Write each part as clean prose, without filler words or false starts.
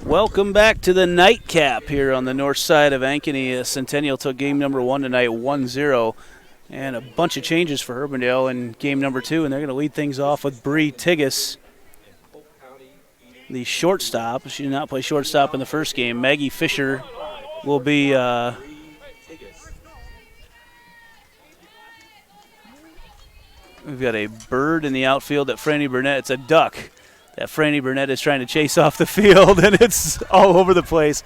Welcome back to the nightcap here on the north side of Ankeny. Centennial took game number 1 tonight 1-0. And a bunch of changes for Urbandale in game number 2, and they're going to lead things off with Bree Tigas, the shortstop. She did not play shortstop in the first game. Maggie Fisher will be we've got a bird in the outfield at Franny Burnett. It's a duck that Franny Burnett is trying to chase off the field, and it's all over the place.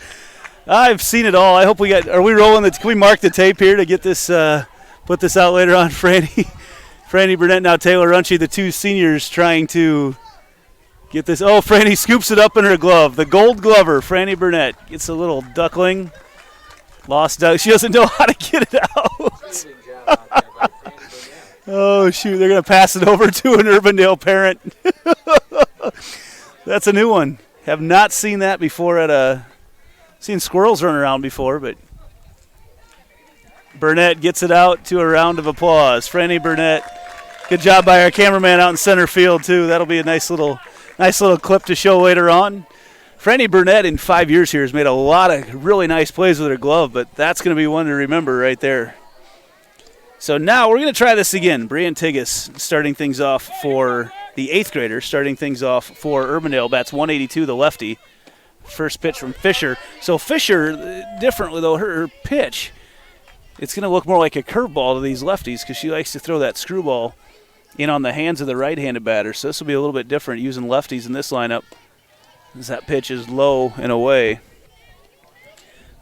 I've seen it all. I hope we got – are we rolling? Can we mark the tape here to get this put this out later on? Franny Burnett, now Taylor Runchie, the two seniors trying to get this. Oh, Franny scoops it up in her glove. The gold glover, Franny Burnett, gets a little duckling. Lost duck. She doesn't know how to get it out. Oh, shoot. They're going to pass it over to an Urbandale parent. That's a new one. Have not seen that before seen squirrels run around before, but Burnett gets it out to a round of applause. Franny Burnett, good job by our cameraman out in center field too. That'll be a nice little clip to show later on. Franny Burnett in 5 years here has made a lot of really nice plays with her glove, but that's going to be one to remember right there. So now we're going to try this again. Brian Tigas starting things off for the 8th grader, starting things off for Urbandale. Bats 182, the lefty. First pitch from Fisher. So Fisher, differently though, her pitch, it's going to look more like a curveball to these lefties because she likes to throw that screwball in on the hands of the right-handed batter. So this will be a little bit different using lefties in this lineup as that pitch is low and away.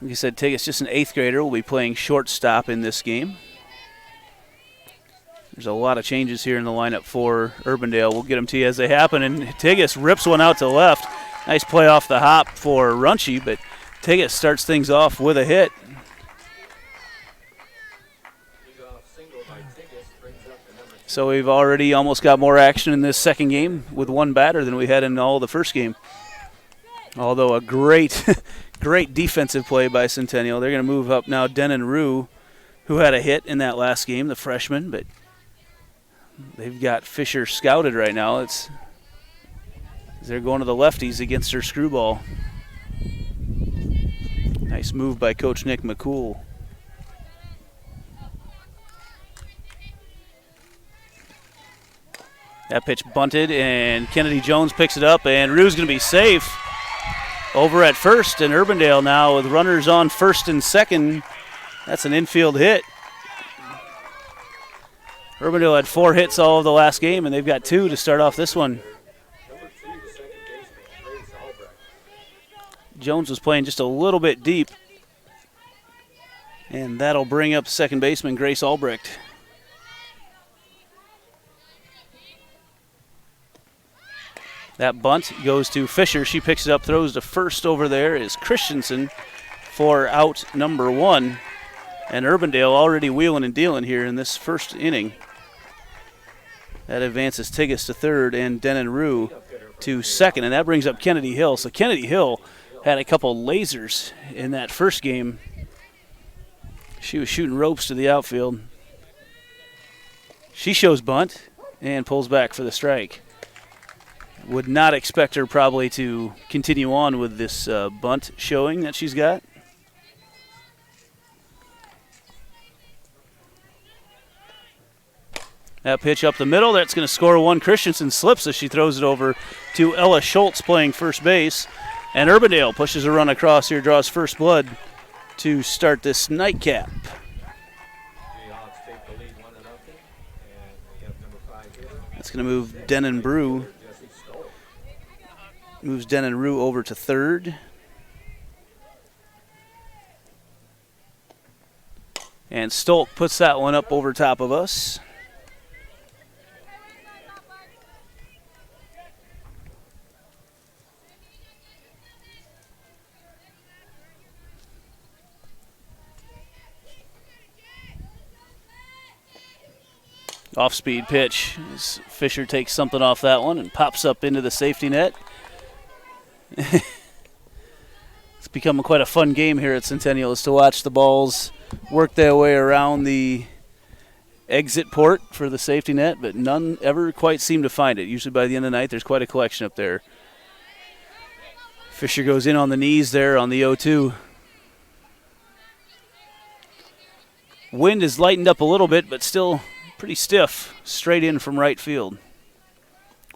Like I said, Tigas, just an 8th grader, will be playing shortstop in this game. There's a lot of changes here in the lineup for Urbandale. We'll get them to you as they happen. And Tigas rips one out to left. Nice play off the hop for Runchie, but Tigas starts things off with a hit. So we've already almost got more action in this second game with one batter than we had in all the first game. Although a great defensive play by Centennial. They're going to move up now Denon Rue, who had a hit in that last game, the freshman, but they've got Fisher scouted right now. They're going to the lefties against her screwball. Nice move by Coach Nick McCool. That pitch bunted, and Kennedy Jones picks it up, and Rue's going to be safe over at first. And Urbandale now with runners on first and second. That's an infield hit. Urbandale had 4 hits all of the last game, and they've got 2 to start off this one. Jones was playing just a little bit deep, and that'll bring up second baseman Grace Albrecht. That bunt goes to Fisher. She picks it up, throws to first. Over there is Christensen for out number 1. And Urbandale already wheeling and dealing here in this first inning. That advances Tigas to third and Denon Rue to second, and that brings up Kennedy Hill. So Kennedy Hill had a couple lasers in that first game. She was shooting ropes to the outfield. She shows bunt and pulls back for the strike. Would not expect her probably to continue on with this bunt showing that she's got. That pitch up the middle, that's going to score one. Christensen slips as she throws it over to Ella Schultz playing first base. And Urbandale pushes a run across here, draws first blood to start this nightcap. That's going to move Denon Rue. Moves Denon Rue over to third. And Stolk puts that one up over top of us. Off-speed pitch as Fisher takes something off that one and pops up into the safety net. It's become quite a fun game here at Centennial is to watch the balls work their way around the exit port for the safety net, but none ever quite seem to find it. Usually by the end of the night, there's quite a collection up there. Fisher goes in on the knees there on the 0-2. Wind has lightened up a little bit, but still pretty stiff. Straight in from right field.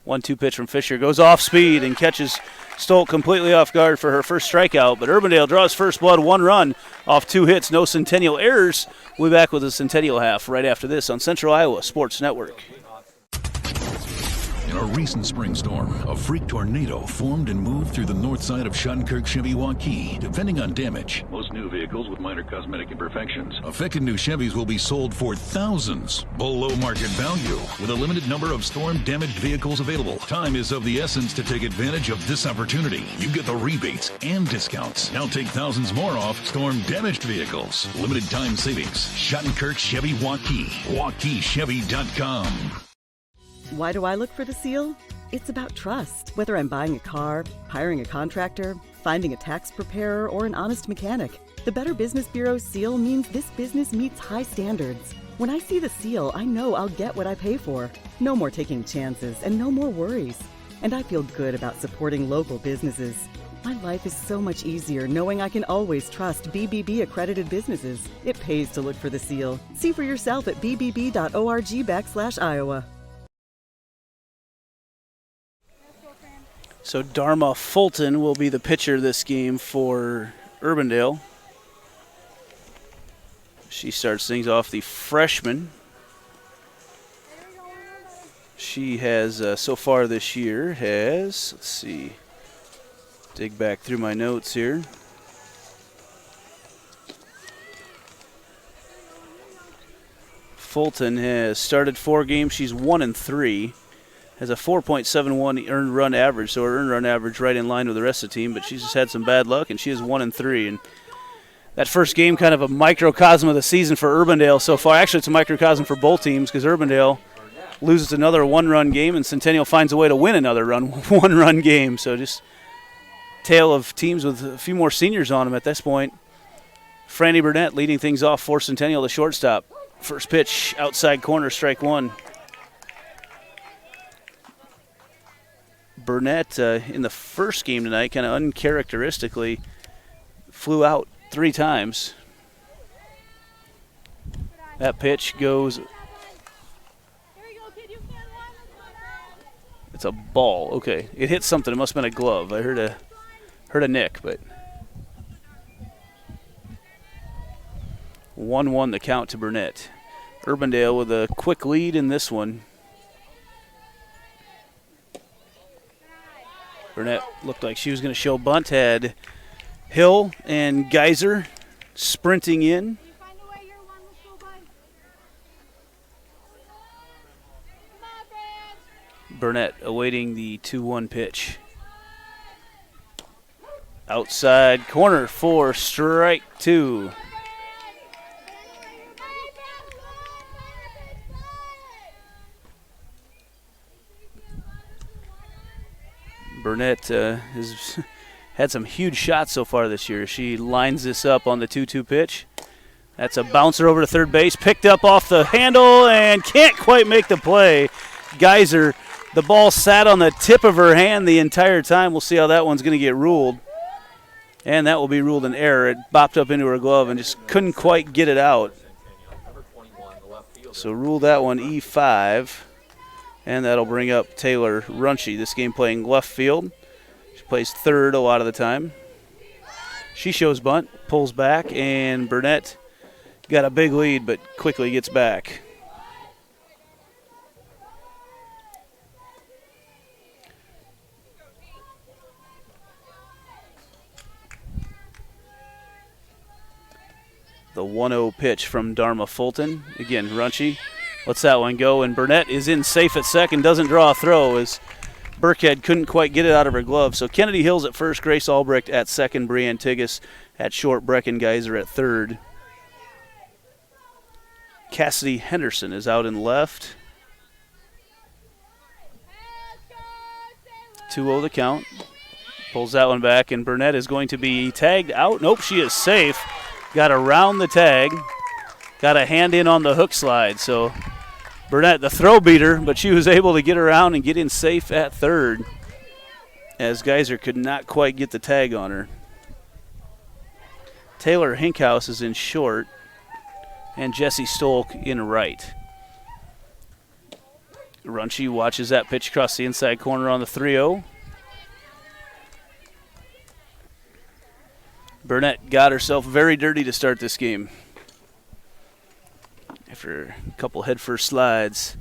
1-2 pitch from Fisher. Goes off speed and catches Stolt completely off guard for her first strikeout. But Urbandale draws first blood, 1 run off 2 hits. No Centennial errors. We'll be back with the Centennial half right after this on Central Iowa Sports Network. In a recent spring storm, a freak tornado formed and moved through the north side of Schottenkirk Chevy Waukee. Depending on damage, most new vehicles with minor cosmetic imperfections. Affected new Chevys will be sold for thousands below market value with a limited number of storm-damaged vehicles available. Time is of the essence to take advantage of this opportunity. You get the rebates and discounts. Now take thousands more off storm-damaged vehicles. Limited time savings. Schottenkirk Chevy Waukee. WaukeeChevy.com. Why do I look for the seal? It's about trust. Whether I'm buying a car, hiring a contractor, finding a tax preparer, or an honest mechanic, the Better Business Bureau's seal means this business meets high standards. When I see the seal, I know I'll get what I pay for. No more taking chances and no more worries. And I feel good about supporting local businesses. My life is so much easier knowing I can always trust BBB accredited businesses. It pays to look for the seal. See for yourself at bbb.org/Iowa. So Dharma Fulton will be the pitcher this game for Urbandale. She starts things off, the freshman. She has, so far this year, let's see, dig back through my notes here. Fulton has started 4 games. She's 1-3. Has a 4.71 earned run average, so her earned run average right in line with the rest of the team, but she's just had some bad luck, and she is 1-3. And that first game, kind of a microcosm of the season for Urbandale so far. Actually, it's a microcosm for both teams because Urbandale loses another 1-run game, and Centennial finds a way to win another 1-run game. So just tale of teams with a few more seniors on them at this point. Franny Burnett leading things off for Centennial, the shortstop. First pitch, outside corner, strike 1. Burnett, in the first game tonight, kind of uncharacteristically, flew out 3 times. That pitch goes. It's a ball. Okay, it hit something. It must have been a glove. I heard a nick, but 1-1 the count to Burnett. Urbandale with a quick lead in this one. Burnett looked like she was going to show bunt. Had Hill and Geyser sprinting in. Burnett awaiting the 2-1 pitch. Outside corner for strike 2. Burnett has had some huge shots so far this year. She lines this up on the 2-2 pitch. That's a bouncer over to third base, picked up off the handle and can't quite make the play. Geyser, the ball sat on the tip of her hand the entire time. We'll see how that one's going to get ruled. And that will be ruled an error. It bopped up into her glove and just couldn't quite get it out. So rule that one E5. And that'll bring up Taylor Runchie, this game playing left field. She plays third a lot of the time. She shows bunt, pulls back, and Burnett got a big lead but quickly gets back. The 1-0 pitch from Dharma Fulton. Again, Runchie lets that one go, and Burnett is in safe at second, doesn't draw a throw as Burkhead couldn't quite get it out of her glove. So Kennedy Hills at first, Grace Albrecht at second, Brianne Tigas at short, Brecken Geyser at third. Cassidy Henderson is out in left. 2-0 the count. Pulls that one back, and Burnett is going to be tagged out. Nope, she is safe. Got around the tag. Got a hand in on the hook slide. So Burnett, the throw beater, but she was able to get around and get in safe at third. as Geyser could not quite get the tag on her. Taylor Hinkhouse is in short, and Jesse Stolk in right. Runchi watches that pitch across the inside corner on the 3-0. Burnett got herself very dirty to start this game. After a couple head-first slides.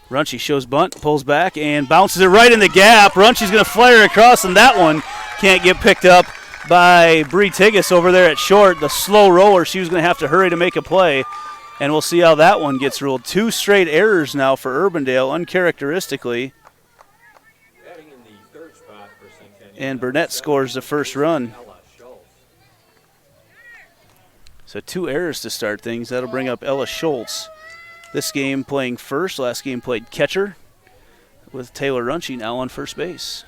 Runchi shows bunt, pulls back, and bounces it right in the gap. Runchi's going to flare across, and that one can't get picked up by Bree Tigas over there at short. The slow roller, she was going to have to hurry to make a play. And we'll see how that one gets ruled. 2 straight errors now for Urbandale, uncharacteristically. And Burnett scores the first run. So 2 errors to start things. That'll bring up Ella Schultz. This game playing first. Last game played catcher with Taylor Runchi now on first base.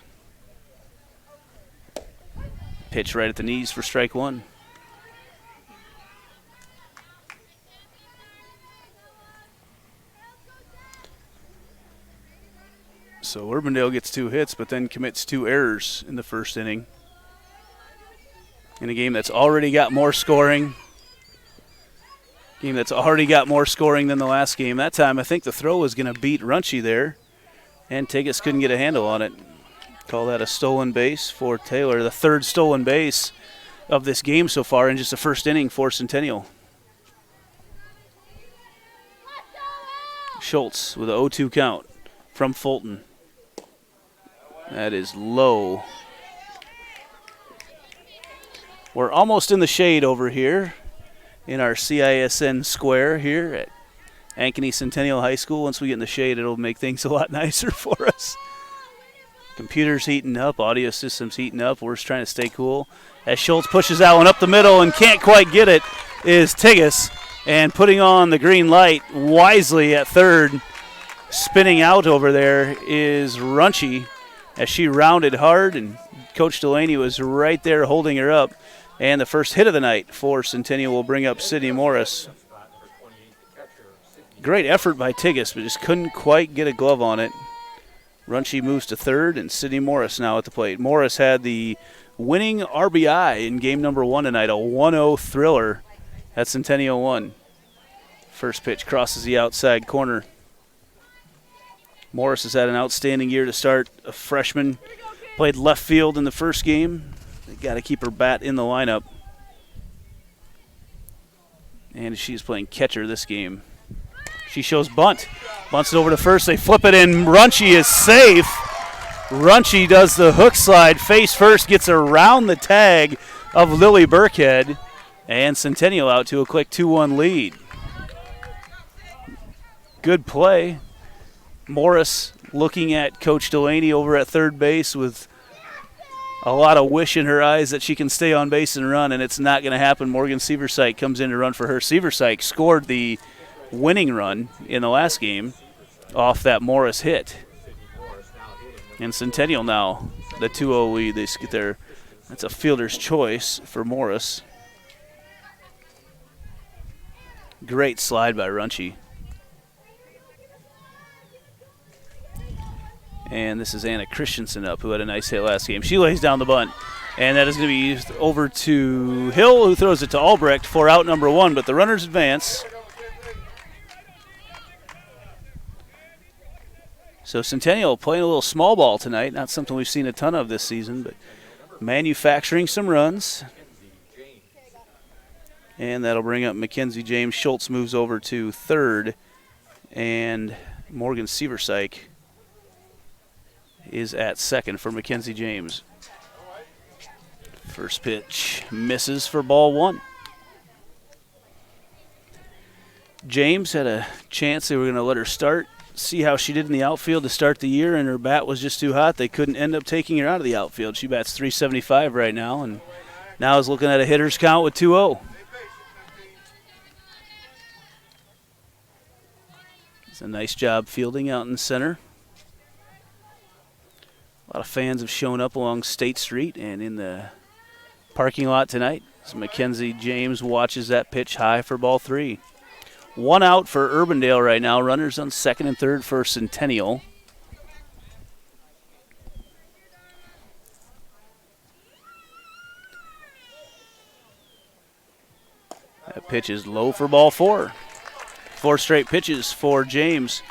Pitch right at the knees for strike 1. So Urbandale gets 2 hits, but then commits 2 errors in the first inning. In a game that's already got more scoring. Game that's already got more scoring than the last game. That time I think the throw was going to beat Runchi there, and Tigas couldn't get a handle on it. Call that a stolen base for Taylor. The 3rd stolen base of this game so far in just the first inning for Centennial. Schultz with an 0-2 count from Fulton. That is low. We're almost in the shade over here in our CISN square here at Ankeny Centennial High School. Once we get in the shade, it'll make things a lot nicer for us. Computers heating up, audio systems heating up. We're just trying to stay cool. As Schultz pushes that one up the middle and can't quite get it is Tigas. And putting on the green light wisely at third, spinning out over there is Runchi as she rounded hard, and Coach Delaney was right there holding her up. And the first hit of the night for Centennial will bring up Sydney Morris. Great effort by Tigas, but just couldn't quite get a glove on it. Runchi moves to third, and Sydney Morris now at the plate. Morris had the winning RBI in game number 1 tonight, a 1-0 thriller at Centennial 1. First pitch crosses the outside corner. Morris has had an outstanding year to start. A freshman, played left field in the first game. They got to keep her bat in the lineup. And she's playing catcher this game. She shows bunt. Bunts it over to first. They flip it in. Runchi is safe. Runchi does the hook slide. Face first, gets around the tag of Lily Burkhead. And Centennial out to a quick 2-1 lead. Good play. Morris looking at Coach Delaney over at third base with a lot of wish in her eyes that she can stay on base and run, and it's not going to happen. Morgan Sieversyk comes in to run for her. Sieversyk scored the winning run in the last game off that Morris hit. And Centennial now, the 2-0 lead. They get there. That's a fielder's choice for Morris. Great slide by Runchi. And this is Anna Christensen up, who had a nice hit last game. She lays down the bunt. And that is going to be used over to Hill, who throws it to Albrecht for out number 1. But the runners advance. So Centennial playing a little small ball tonight. Not something we've seen a ton of this season, but manufacturing some runs. And that'll bring up Mackenzie James. Schultz moves over to third. And Morgan Sieversyk is at second for Mackenzie James. First pitch misses for ball 1. James had a chance. They were going to let her start, see how she did in the outfield to start the year, and her bat was just too hot. They couldn't end up taking her out of the outfield. She bats .375 right now, and now is looking at a hitter's count with 2-0. It's a nice job fielding out in center. A lot of fans have shown up along State Street and in the parking lot tonight. So Mackenzie James watches that pitch high for ball 3. 1 out for Urbandale right now. Runners on second and third for Centennial. pitch is low for ball 4. 4 straight pitches for James.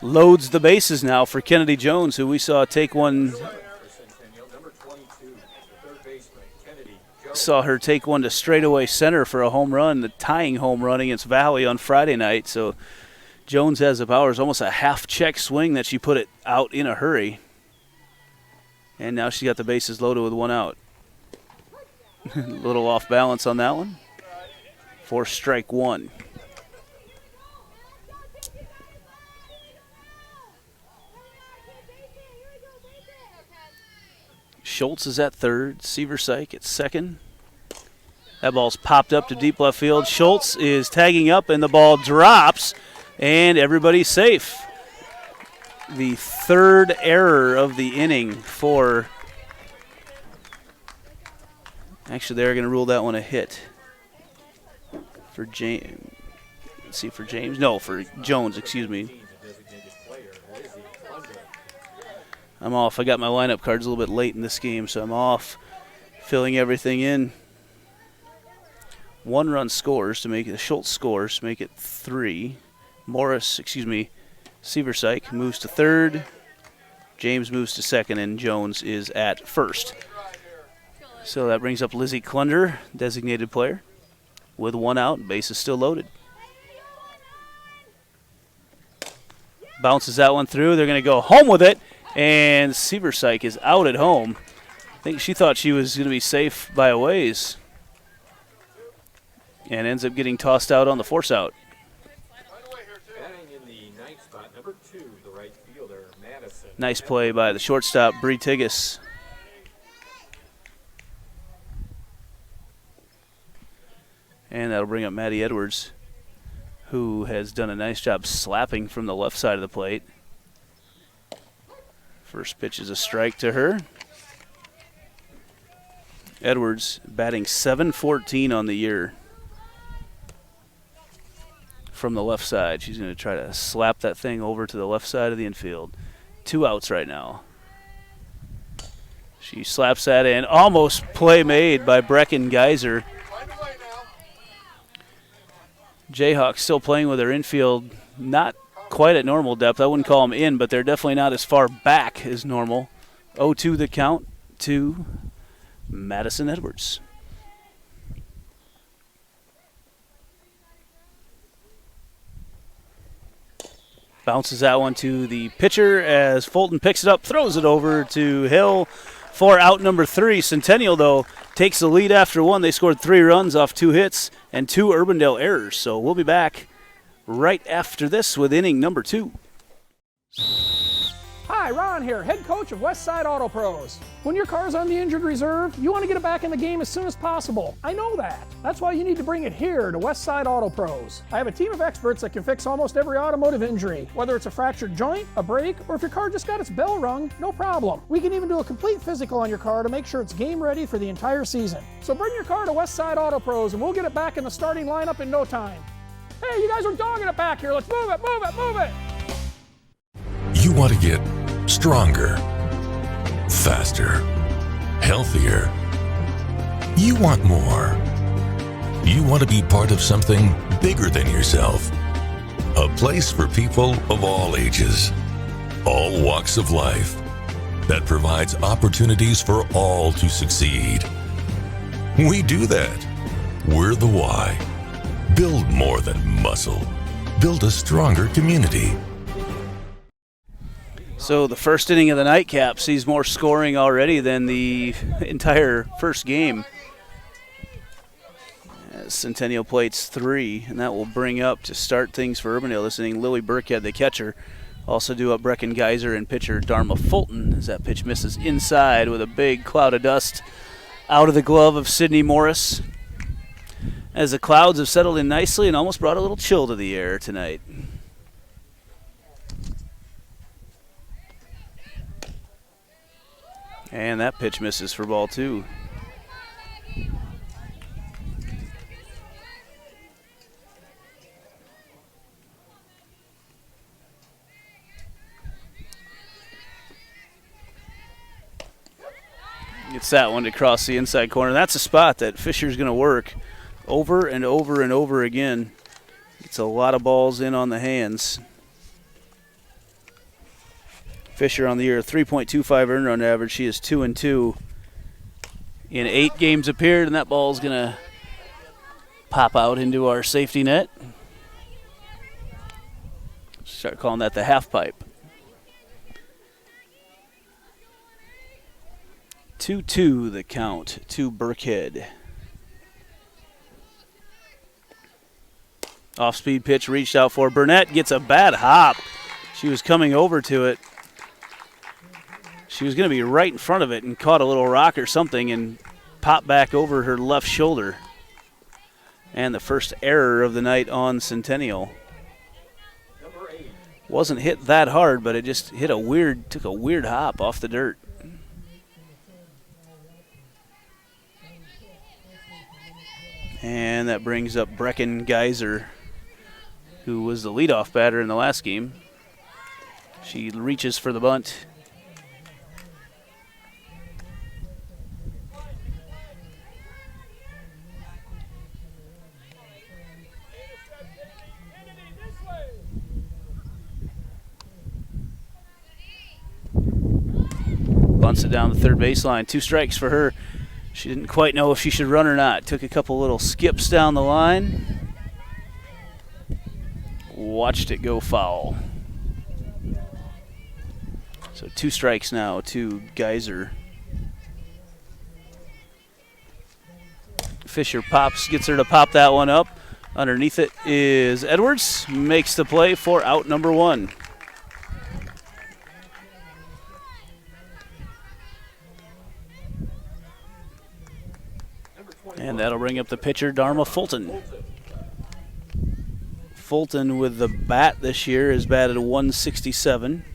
Loads the bases now for Kennedy Jones, who we saw take one. Saw her take one to straightaway center for a home run, the tying home run against Valley on Friday night. So Jones has the power. It's almost a half-check swing that she put it out in a hurry. And now she got the bases loaded with 1 out. A little off balance on that one. 4 strike 1. Schultz is at third. Seversyke at second. That ball's popped up to deep left field. Schultz is tagging up, and the ball drops, and everybody's safe. The 3rd error of the inning for... Actually, they're going to rule that one a hit. For James. Let's see, for James? No, for Jones, excuse me. I'm off. I got my lineup cards a little bit late in this game, so I'm off filling everything in. 1 run scores to make it, Schultz scores to make it 3. Seversyke moves to third. James moves to second, and Jones is at first. So that brings up Lizzie Klunder, designated player, with 1 out. Base is still loaded. Bounces that one through. They're going to go home with it. And Seversyke is out at home. I think she thought she was going to be safe by a ways. And ends up getting tossed out on the force out. Nice play by the shortstop, Bree Tigas. And that'll bring up Maddie Edwards, who has done a nice job slapping from the left side of the plate. First pitch is a strike to her. Edwards batting .714 on the year from the left side. She's going to try to slap that thing over to the left side of the infield. 2 outs right now. She slaps that in. Almost play made by Brecken Geyser. Jayhawks still playing with their infield, not quite at normal depth. I wouldn't call them in, but they're definitely not as far back as normal. 0-2 the count to Madison Edwards. Bounces that one to the pitcher as Fulton picks it up, throws it over to Hill for out number 3. Centennial, though, takes the lead after 1. They scored 3 runs off 2 hits and 2 Urbandale errors. So we'll be back right after this with inning number 2. Hi, Ron here, head coach of Westside Auto Pros. When your car's on the injured reserve, you want to get it back in the game as soon as possible. I know that. That's why you need to bring it here to Westside Auto Pros. I have a team of experts that can fix almost every automotive injury. Whether it's a fractured joint, a brake, or if your car just got its bell rung, no problem. We can even do a complete physical on your car to make sure it's game ready for the entire season. So bring your car to Westside Auto Pros and we'll get it back in the starting lineup in no time. Hey, you guys are dogging it back here. Let's move it, move it, move it. You want to get stronger, faster, healthier. You want more. You want to be part of something bigger than yourself. A place for people of all ages, all walks of life, that provides opportunities for all to succeed. We do that. We're the why. Build more than muscle. Build a stronger community. So the first inning of the nightcap sees more scoring already than the entire first game. As Centennial plates 3, and that will bring up to start things for Urbandale this inning Lily Burkhead, the catcher. Also do up Brecken Geyser and pitcher Dharma Fulton as that pitch misses inside with a big cloud of dust out of the glove of Sydney Morris. As the clouds have settled in nicely and almost brought a little chill to the air tonight. And that pitch misses for ball 2. Gets that one to cross the inside corner. That's a spot that Fisher's going to work over and over and over again. Gets a lot of balls in on the hands. Fisher on the year, 3.25 earned run average. She is 2-2 in 8 games appeared, and that ball is going to pop out into our safety net. Start calling that the half pipe. 2-2 the count to Burkhead. Off-speed pitch reached out for Burnett. Gets a bad hop. She was coming over to it. She was going to be right in front of it and caught a little rock or something and popped back over her left shoulder. And the first error of the night on Centennial. Wasn't hit that hard, but it just took a weird hop off the dirt. And that brings up Brecken Geyser, who was the leadoff batter in the last game. She reaches for the bunt. Bunts it down the third baseline. 2 strikes for her. She didn't quite know if she should run or not. Took a couple little skips down the line. Watched it go foul. So 2 strikes now to Geyser. Fisher gets her to pop that one up. Underneath it is Edwards. Makes the play for out number 1. And that'll bring up the pitcher, Dharma Fulton. Fulton with the bat this year has batted 167.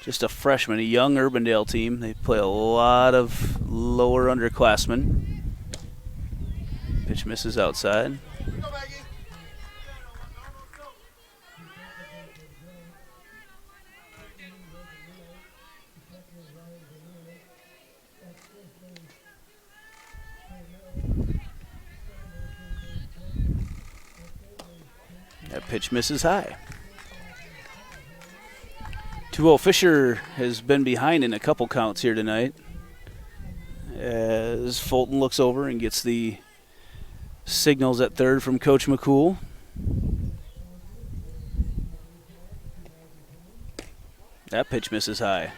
Just a freshman, a young Urbandale team. They play a lot of lower underclassmen. Pitch misses outside. That pitch misses high. 2-0 Fisher has been behind in a couple counts here tonight, as Fulton looks over and gets the signals at third from Coach McCool. That pitch misses high.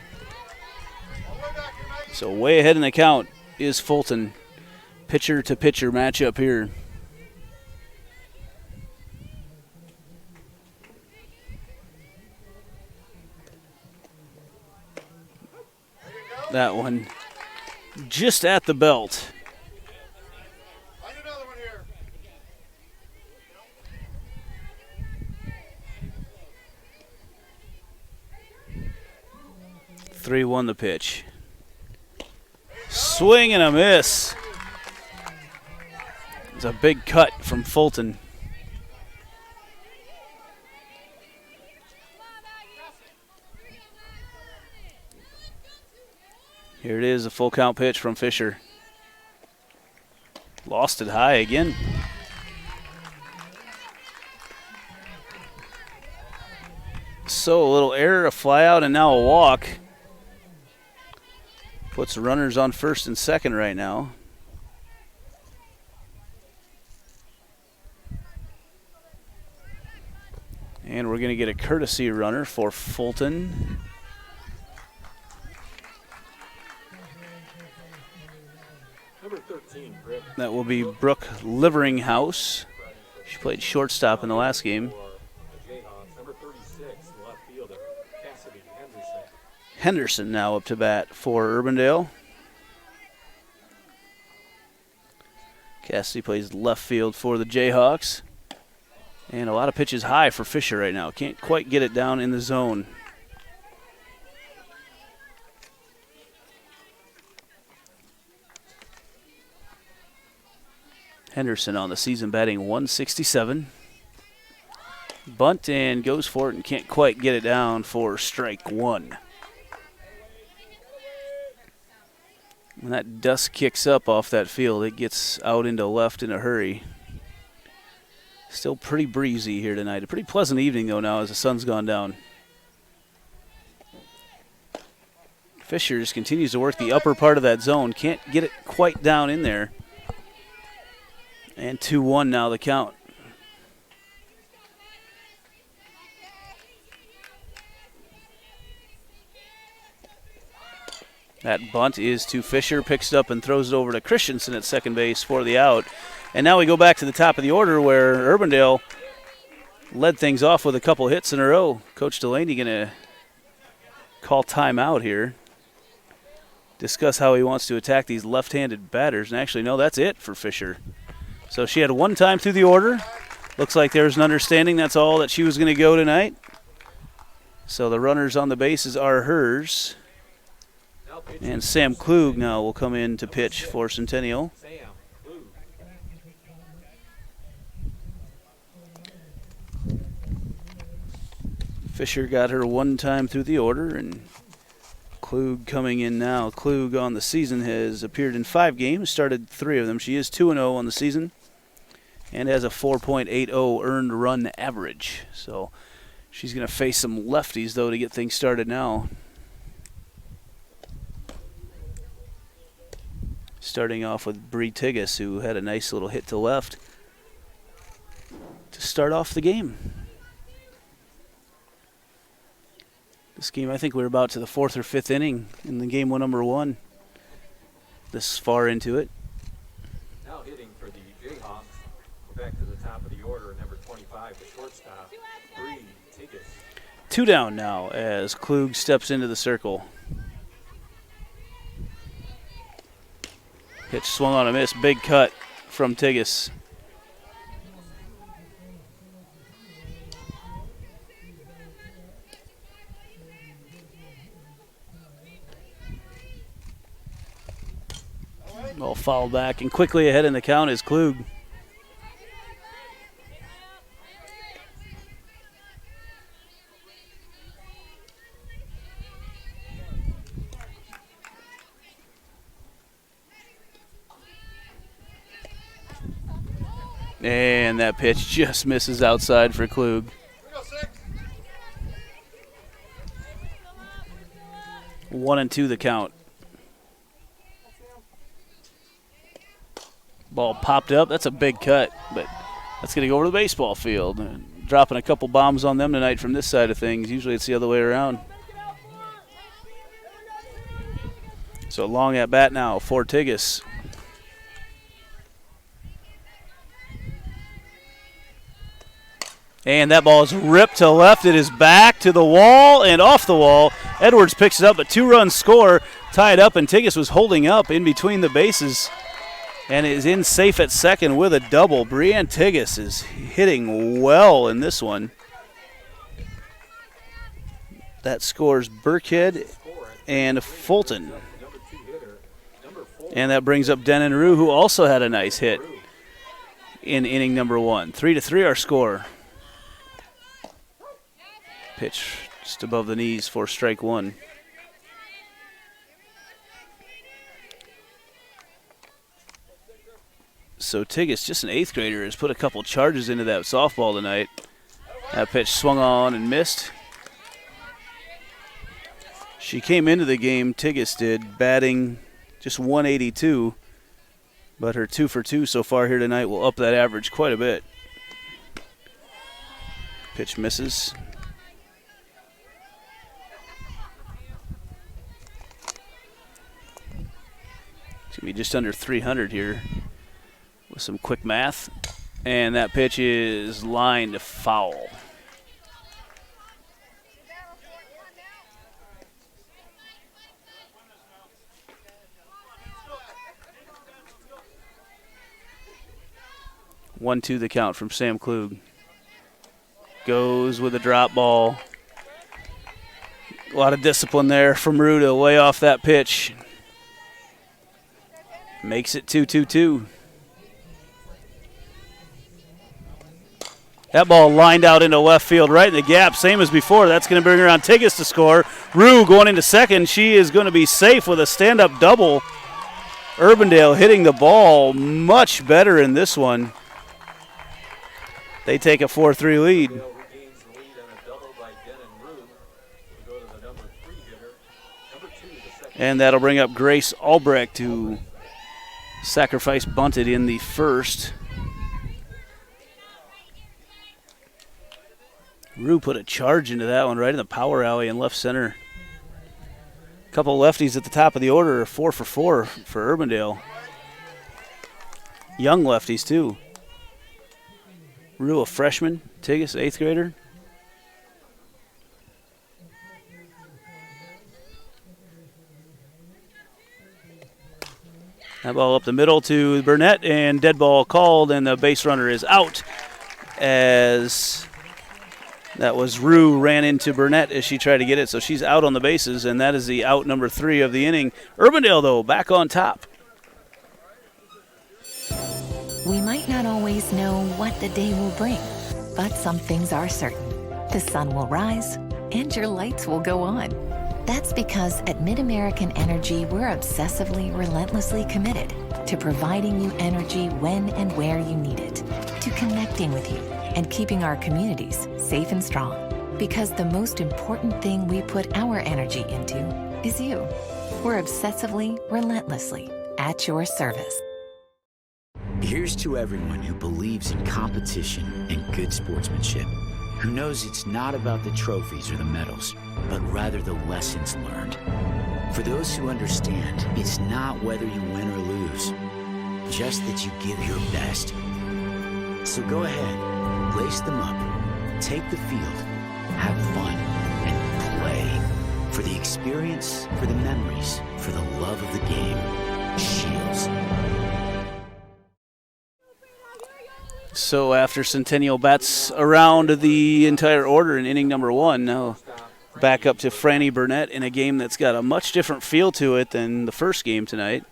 So way ahead in the count is Fulton. Pitcher to pitcher matchup here. That one just at the belt. 3-1 the pitch. Swing and a miss. It's a big cut from Fulton. Here it is, a full count pitch from Fisher. Lost it high again. So a little error, a fly out, and now a walk. Puts the runners on first and second right now. And we're going to get a courtesy runner for Fulton. Number 13, Brett. That will be Brooke Liveringhouse. She played shortstop in the last game. Number 36, left fielder, Cassidy Henderson. Henderson now up to bat for Urbandale. Cassidy plays left field for the Jayhawks. And a lot of pitches high for Fisher right now. Can't quite get it down in the zone. Henderson on the season batting 167. Bunt and goes for it and can't quite get it down for strike one. When that dust kicks up off that field, it gets out into left in a hurry. Still pretty breezy here tonight. A pretty pleasant evening, though, now as the sun's gone down. Fisher just continues to work the upper part of that zone. Can't get it quite down in there. And 2-1 now the count. That bunt is to Fisher, picks it up and throws it over to Christensen at second base for the out. And now we go back to the top of the order where Urbandale led things off with a couple hits in a row. Coach Delaney going to call timeout here. Discuss how he wants to attack these left-handed batters. And actually, no, that's it for Fisher. So she had one time through the order. Looks like there's an understanding that's all that she was going to go tonight. So the runners on the bases are hers. And Sam Klug now will come in to pitch for Centennial. Fisher got her one time through the order, and Klug coming in now. Klug on the season has appeared in 5 games, started 3 of them. She is 2-0 on the season and has a 4.80 earned run average. So she's going to face some lefties, though, to get things started now. Starting off with Bree Tigas, who had a nice little hit to left to start off the game. This game, I think we're about to the 4th or 5th inning in the game number 1. This far into it. Now hitting for the Jayhawks. Go back to the top of the order, number 25, the shortstop, Bree Tigas. 2 down now as Klug steps into the circle. Pitch swung on a miss. Big cut from Tigas. Ball fouled back, and quickly ahead in the count is Klug. And that pitch just misses outside for Klug. 1-2 the count. Ball popped up. That's a big cut, but that's going to go over the baseball field. Dropping a couple bombs on them tonight from this side of things. Usually it's the other way around. So long at bat now for Tigas. And that ball is ripped to left. It is back to the wall and off the wall. Edwards picks it up, a 2-run score. Tied up, and Tigas was holding up in between the bases. And is in safe at second with a double. Breanne Tigas is hitting well in this one. That scores Burkhead and Fulton. And that brings up Denon Rue, who also had a nice hit in inning number 1. 3-3 our score. Pitch just above the knees for strike 1. So Tigas, just an 8th grader, has put a couple charges into that softball tonight. That pitch swung on and missed. She came into the game, Tigas did, batting just 182, but her 2 for 2 so far here tonight will up that average quite a bit. Pitch misses. It's going to be just under 300 here with some quick math. And that pitch is lined foul. One, two the count from Sam Klug. Goes with a drop ball. A lot of discipline there from Rue to lay off that pitch. Makes it 2-2-2. That ball lined out into left field, right in the gap, same as before. That's going to bring around Tigas to score. Rue going into second. She is going to be safe with a stand-up double Urbandale hitting the ball much better in this one. They take a 4-3 lead. Dale regains the lead on a double by Denton Rue. We'll go to the number 3 hitter. Number 2, the second. And that'll bring up Grace Albrecht, who sacrifice bunted in the first. Rue put a charge into that one right in the power alley in left center. A couple lefties at the top of the order, 4 for 4 for Urbandale. Young lefties, too. Rue, a freshman. Tigas, 8th grader. That ball up the middle to Burnett, and dead ball called, and the base runner is out as that was Rue ran into Burnett as she tried to get it, so she's out on the bases, and that is the out number 3 of the inning. Urbandale, though, back on top. We might not always know what the day will bring, but some things are certain. The sun will rise, and your lights will go on. That's because at MidAmerican Energy, we're obsessively, relentlessly committed to providing you energy when and where you need it, to connecting with you and keeping our communities safe and strong. Because the most important thing we put our energy into is you. We're obsessively, relentlessly at your service. Here's to everyone who believes in competition and good sportsmanship, who knows it's not about the trophies or the medals, but rather the lessons learned. For those who understand, it's not whether you win or lose, just that you give your best. So go ahead, lace them up, take the field, have fun, and play. For the experience, for the memories, for the love of the game. Shields. So after Centennial bats around the entire order in inning number 1, now back up to Franny Burnett in a game that's got a much different feel to it than the first game tonight.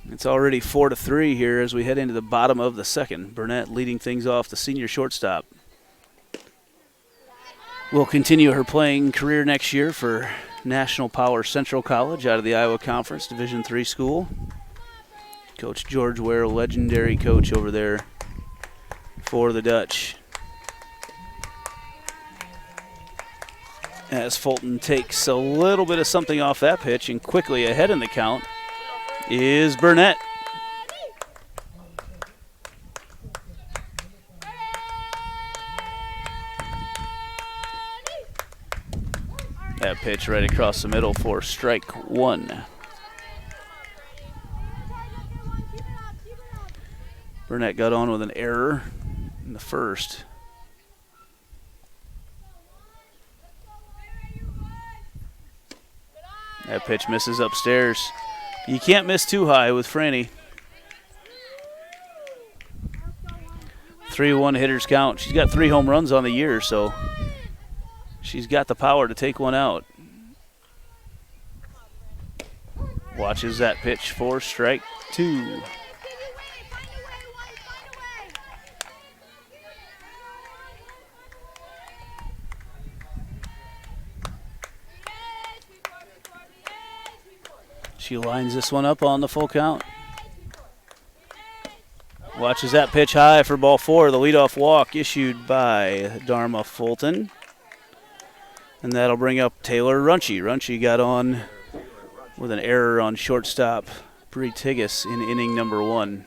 It's already 4-3 here as we head into the bottom of the second. Burnett leading things off, the senior shortstop. Will continue her playing career next year for National Power Central College out of the Iowa Conference, Division III school. Coach George Ware, legendary coach over there for the Dutch. As Fulton takes a little bit of something off that pitch, and quickly ahead in the count is Burnett. That pitch right across the middle for strike 1. Burnett got on with an error in the first. That pitch misses upstairs. You can't miss too high with Franny. 3-1 hitters count. She's got 3 home runs on the year, so she's got the power to take one out. Watches that pitch for strike 2. She lines this one up on the full count. Watches that pitch high for ball 4. The leadoff walk issued by Dharma Fulton. And that'll bring up Taylor Runchie. Runchie got on with an error on shortstop Bree Tigas in inning number 1.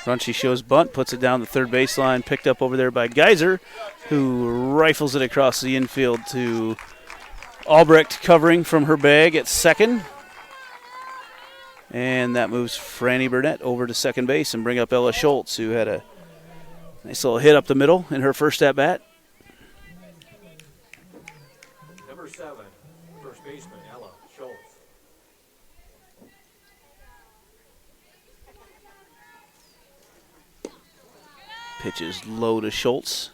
Runchie shows bunt, puts it down the third baseline, picked up over there by Geyser, who rifles it across the infield to Albrecht covering from her bag at second. And that moves Franny Burnett over to second base and bring up Ella Schultz, who had a nice little hit up the middle in her first at-bat. Number 7, first baseman Ella Schultz. Pitches low to Schultz.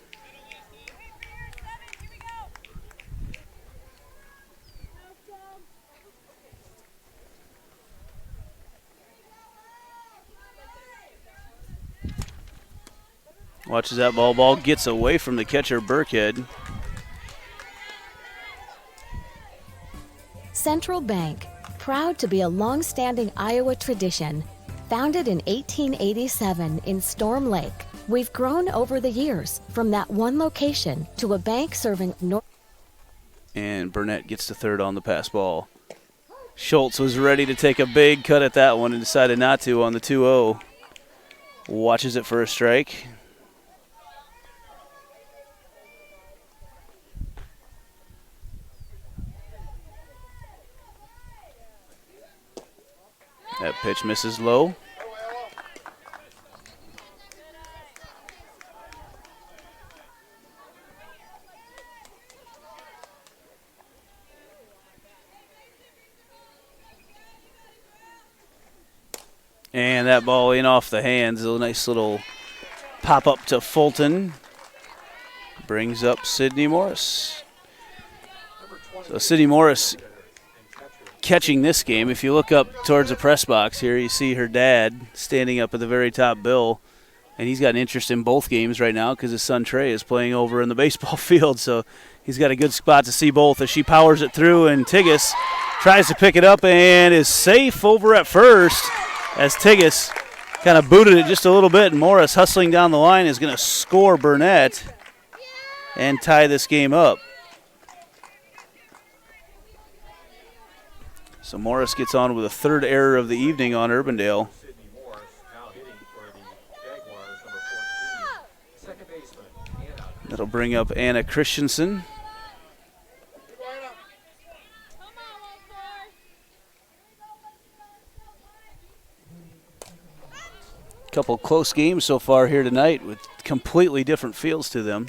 Watches that ball. Ball gets away from the catcher, Burkhead. Central Bank, proud to be a long-standing Iowa tradition. Founded in 1887 in Storm Lake, we've grown over the years from that one location to a bank serving North. And Burnett gets to third on the pass ball. Schultz was ready to take a big cut at that one and decided not to on the 2-0. Watches it for a strike. That pitch misses low. And that ball in off the hands. A nice little pop up to Fulton. Brings up Sydney Morris. So Sydney Morris catching this game. If you look up towards the press box here, you see her dad standing up at the very top bill, and he's got an interest in both games right now because his son Trey is playing over in the baseball field, so he's got a good spot to see both as she powers it through, and Tigas tries to pick it up and is safe over at first as Tigas kind of booted it just a little bit, and Morris hustling down the line is going to score Burnett and tie this game up. So Morris gets on with a third error of the evening on Urbandale. That'll bring up Anna Christensen. Couple close games so far here tonight with completely different feels to them.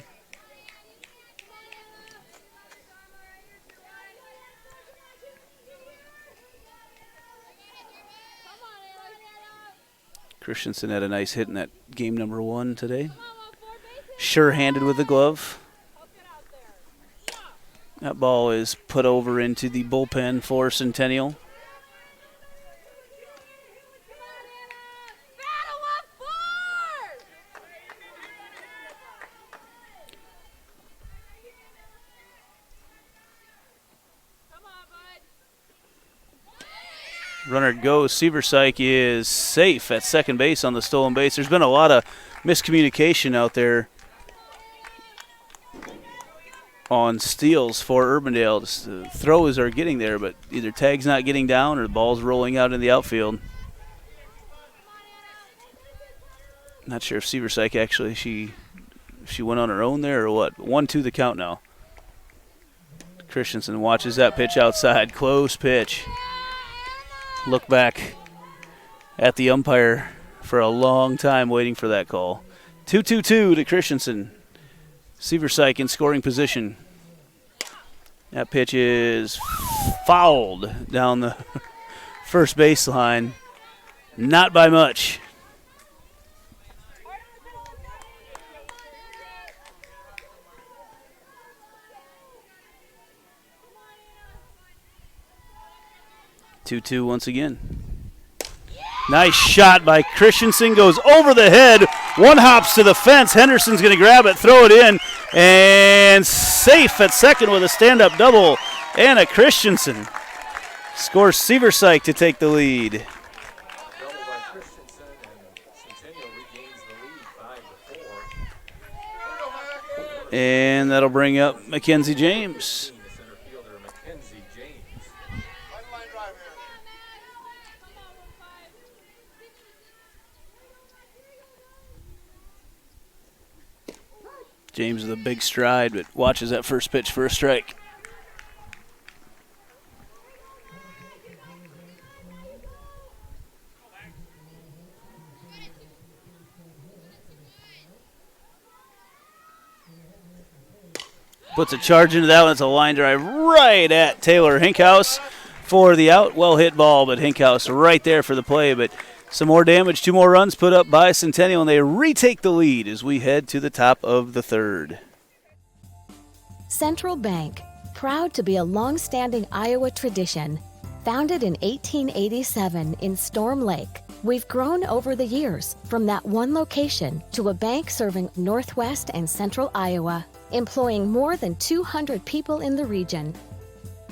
Christensen had a nice hit in that game number 1 today. Sure-handed with the glove. That ball is put over into the bullpen for Centennial. Runner goes. Seversyke is safe at second base on the stolen base. There's been a lot of miscommunication out there on steals for Urbandale. The throws are getting there, but either tag's not getting down or the ball's rolling out in the outfield. Not sure if Seversyke actually she went on her own there or what. 1-2 the count now. Christensen watches that pitch outside. Close pitch. Look back at the umpire for a long time waiting for that call. 2-2-2 to Christensen. Seversyke in scoring position. That pitch is fouled down the first baseline. Not by much. Two once again. Nice shot by Christensen. Goes over the head. One hops to the fence. Henderson's going to grab it, throw it in, and safe at second with a stand-up double. Anna Christensen scores Seversyke to take the lead. Double by Christensen, and Centennial regains the lead 5-4. And that'll bring up Mackenzie James. The center fielder, Mackenzie James. James with a big stride, but watches that first pitch for a strike. Puts a charge into that one. It's a line drive right at Taylor Hinkhouse for the out. Well hit ball, but Hinkhouse right there for the play. But some more damage, 2 more runs put up by Centennial, and they retake the lead as we head to the top of the third. Central Bank, proud to be a long-standing Iowa tradition. Founded in 1887 in Storm Lake, We've grown over the years from that one location to a bank serving Northwest and Central Iowa, employing more than 200 people in the region.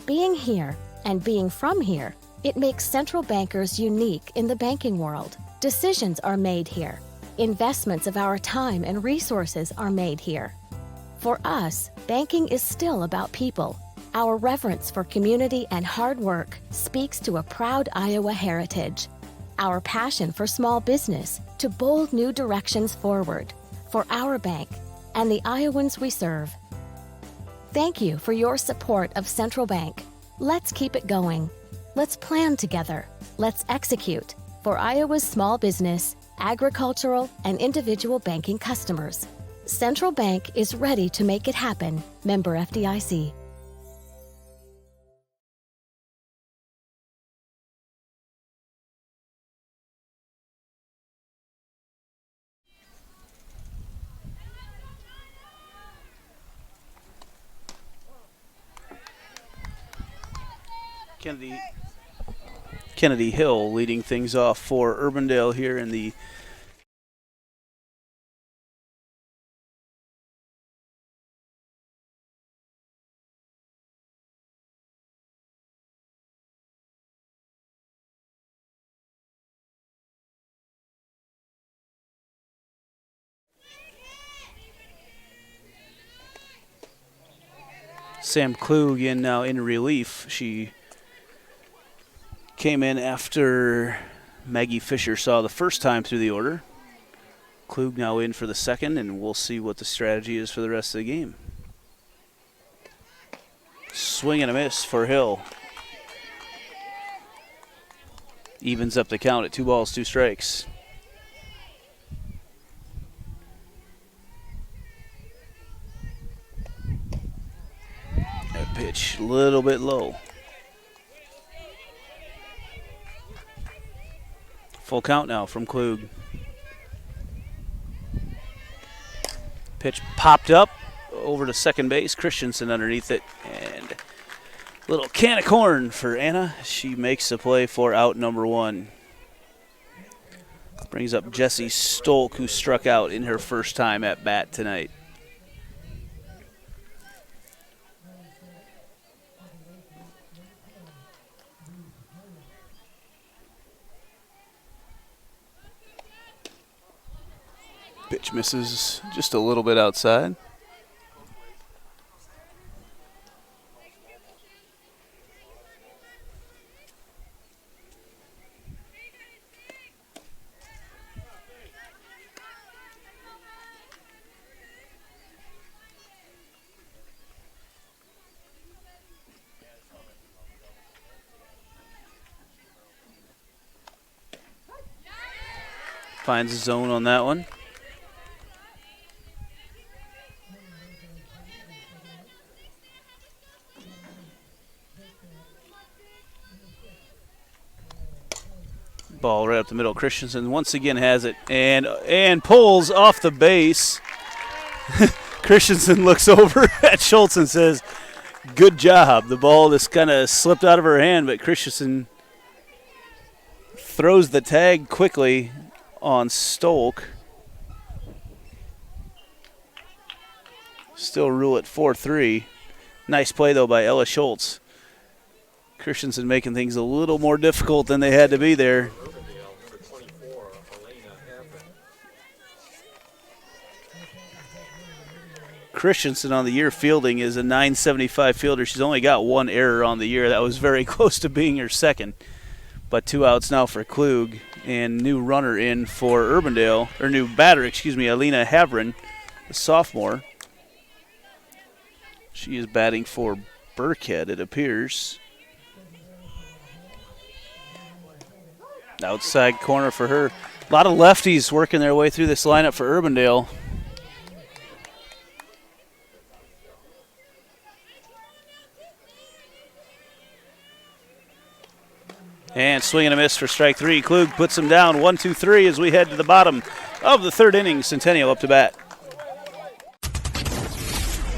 Being here and being from here, it makes Central bankers unique in the banking world. Decisions are made here. Investments of our time and resources are made here. For us, banking is still about people. Our reverence for community and hard work speaks to a proud Iowa heritage. Our passion for small business to bold new directions forward for our bank and the Iowans we serve. Thank you for your support of Central Bank. Let's keep it going. Let's plan together. Let's execute for Iowa's small business, agricultural, and individual banking customers. Central Bank is ready to make it happen. Member FDIC. Kennedy Hill leading things off for Urbandale here in the Sam Klug in now in relief. She came in after Maggie Fisher saw the first time through the order. Klug now in for the second, and we'll see what the strategy is for the rest of the game. Swing and a miss for Hill. Evens up the count at 2 balls, 2 strikes. That pitch a little bit low. Full count now from Klug. Pitch popped up over to second base. Christensen underneath it. And a little can of corn for Anna. She makes a play for out number 1. Brings up Jessie Stolk, who struck out in her first time at bat tonight. Pitch misses just a little bit outside. Finds the zone on that one. Ball right up the middle. Christensen once again has it and pulls off the base. Christensen looks over at Schultz and says, "Good job." The ball just kind of slipped out of her hand, but Christensen throws the tag quickly on Stolk. Still rule at 4-3. Nice play, though, by Ella Schultz. Christensen making things a little more difficult than they had to be there. Christensen on the year fielding is a .975 fielder. She's only got 1 error on the year. That was very close to being her second. But 2 outs now for Klug, and new runner in for Urbandale, or new batter, Alina Havren, the sophomore. She is batting for Burkhead, it appears. Outside corner for her. A lot of lefties working their way through this lineup for Urbandale. And swing and a miss for strike 3. Klug puts him down 1-2-3 as we head to the bottom of the 3rd inning. Centennial up to bat.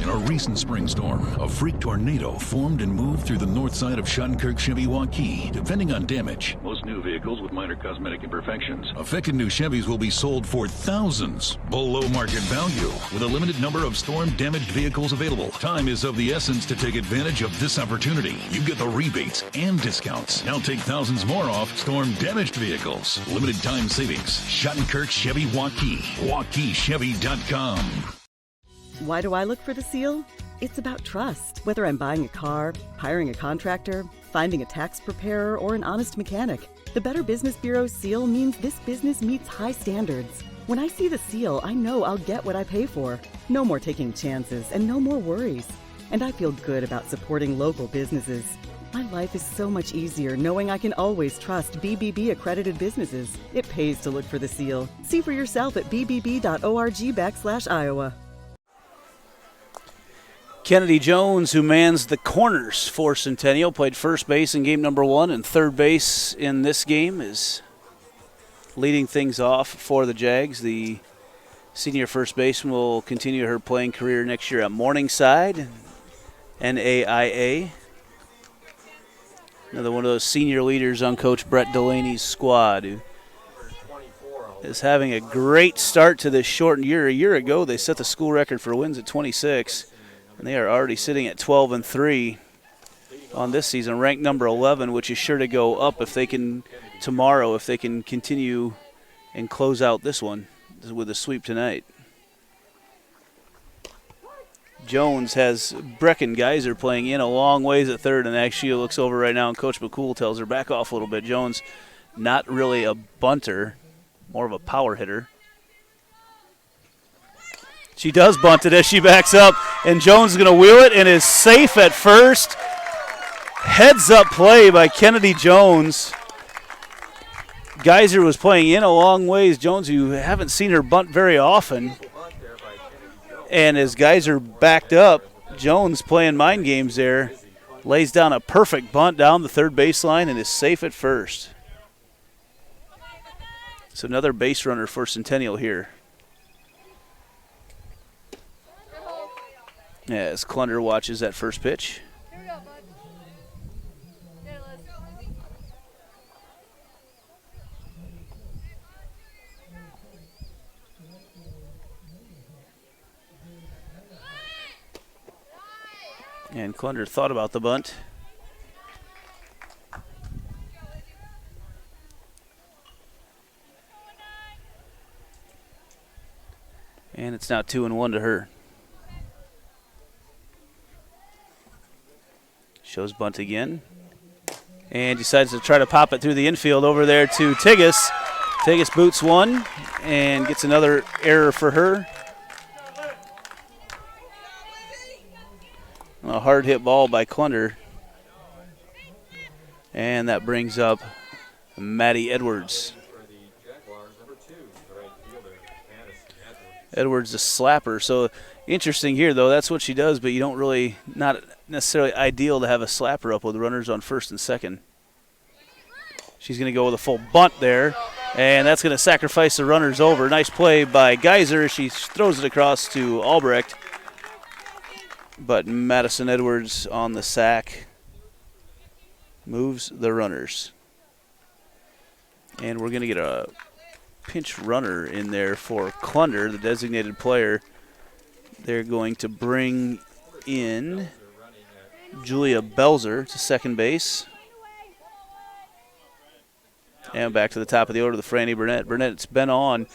And a recent spring storm, a freak tornado formed and moved through the north side of Shunkirk Chevy Waukee. Depending on damage, most new vehicles with minor cosmetic imperfections. Affected new Chevys will be sold for thousands below market value, with a limited number of storm-damaged vehicles available. Time is of the essence to take advantage of this opportunity. You get the rebates and discounts. Now take thousands more off storm-damaged vehicles. Limited time savings. Shunkirk Chevy Waukee. WaukeeChevy.com. Why do I look for the seal? It's about trust. Whether I'm buying a car, hiring a contractor, finding a tax preparer, or an honest mechanic, the Better Business Bureau's seal means this business meets high standards. When I see the seal, I know I'll get what I pay for. No more taking chances and no more worries. And I feel good about supporting local businesses. My life is so much easier knowing I can always trust BBB accredited businesses. It pays to look for the seal. See for yourself at bbb.org/Iowa. Kennedy Jones, who mans the corners for Centennial, played first base in game number 1 and third base in this game, is leading things off for the Jags. The senior first baseman will continue her playing career next year at Morningside, NAIA. Another one of those senior leaders on Coach Brett Delaney's squad, who is having a great start to this shortened year. A year ago, they set the school record for wins at 26. And they are already sitting at 12-3 on this season, ranked number 11, which is sure to go up if they can tomorrow, if they can continue and close out this one with a sweep tonight. Jones has Brecken Geyser playing in a long ways at third, and actually looks over right now, and Coach McCool tells her back off a little bit. Jones, not really a bunter, more of a power hitter. She does bunt it as she backs up, and Jones is going to wheel it and is safe at first. Heads-up play by Kennedy Jones. Geyser was playing in a long ways. Jones, you haven't seen her bunt very often. And as Geyser backed up, Jones playing mind games there, lays down a perfect bunt down the third baseline and is safe at first. So another base runner for Centennial here. As Clunder watches that first pitch. Here we go, bud. There, Liz. And Clunder thought about the bunt. And it's now 2-1 to her. Shows bunt again. And decides to try to pop it through the infield over there to Tigas. Tigas boots one and gets another error for her. A hard hit ball by Clunder. And that brings up Maddie Edwards. Edwards a slapper. So interesting here, though. That's what she does, but you don't really, not necessarily ideal to have a slapper up with runners on first and second. She's going to go with a full bunt there, and that's going to sacrifice the runners over. Nice play by Geyser. She throws it across to Albrecht, but Madison Edwards on the sack moves the runners. And we're going to get a pinch runner in there for Clunder, the designated player. They're going to bring in Julia Belzer to second base. And back to the top of the order, the Franny Burnett. Burnett's been on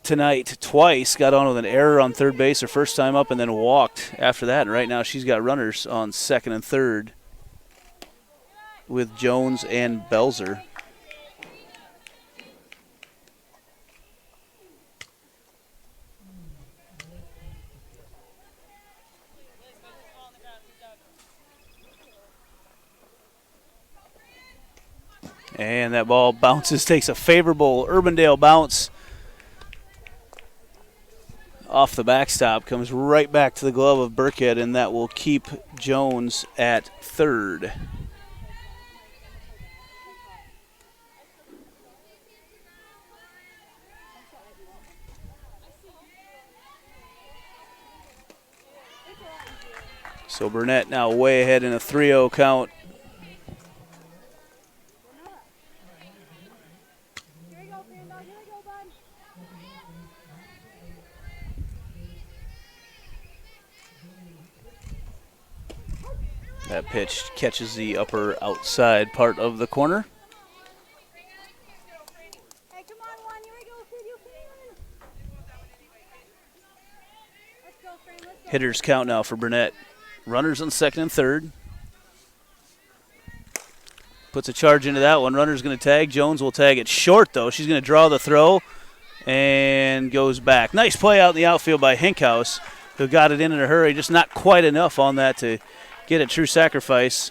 tonight twice, got on with an error on third base her first time up and then walked after that. And right now she's got runners on second and third with Jones and Belzer. And that ball bounces, takes a favorable Urbandale bounce off the backstop, comes right back to the glove of Burkhead, and that will keep Jones at third. So Burnett now way ahead in a 3-0 count. That pitch catches the upper outside part of the corner. Hey, come on, Juan. Here we go, kid. You can. Let's go, Fran. Let's go. Hitters count now for Burnett. Runners on second and third. Puts a charge into that one. Runner's going to tag. Jones will tag it short, though. She's going to draw the throw and goes back. Nice play out in the outfield by Hinkhouse, who got it in a hurry. Just not quite enough on that to get a true sacrifice.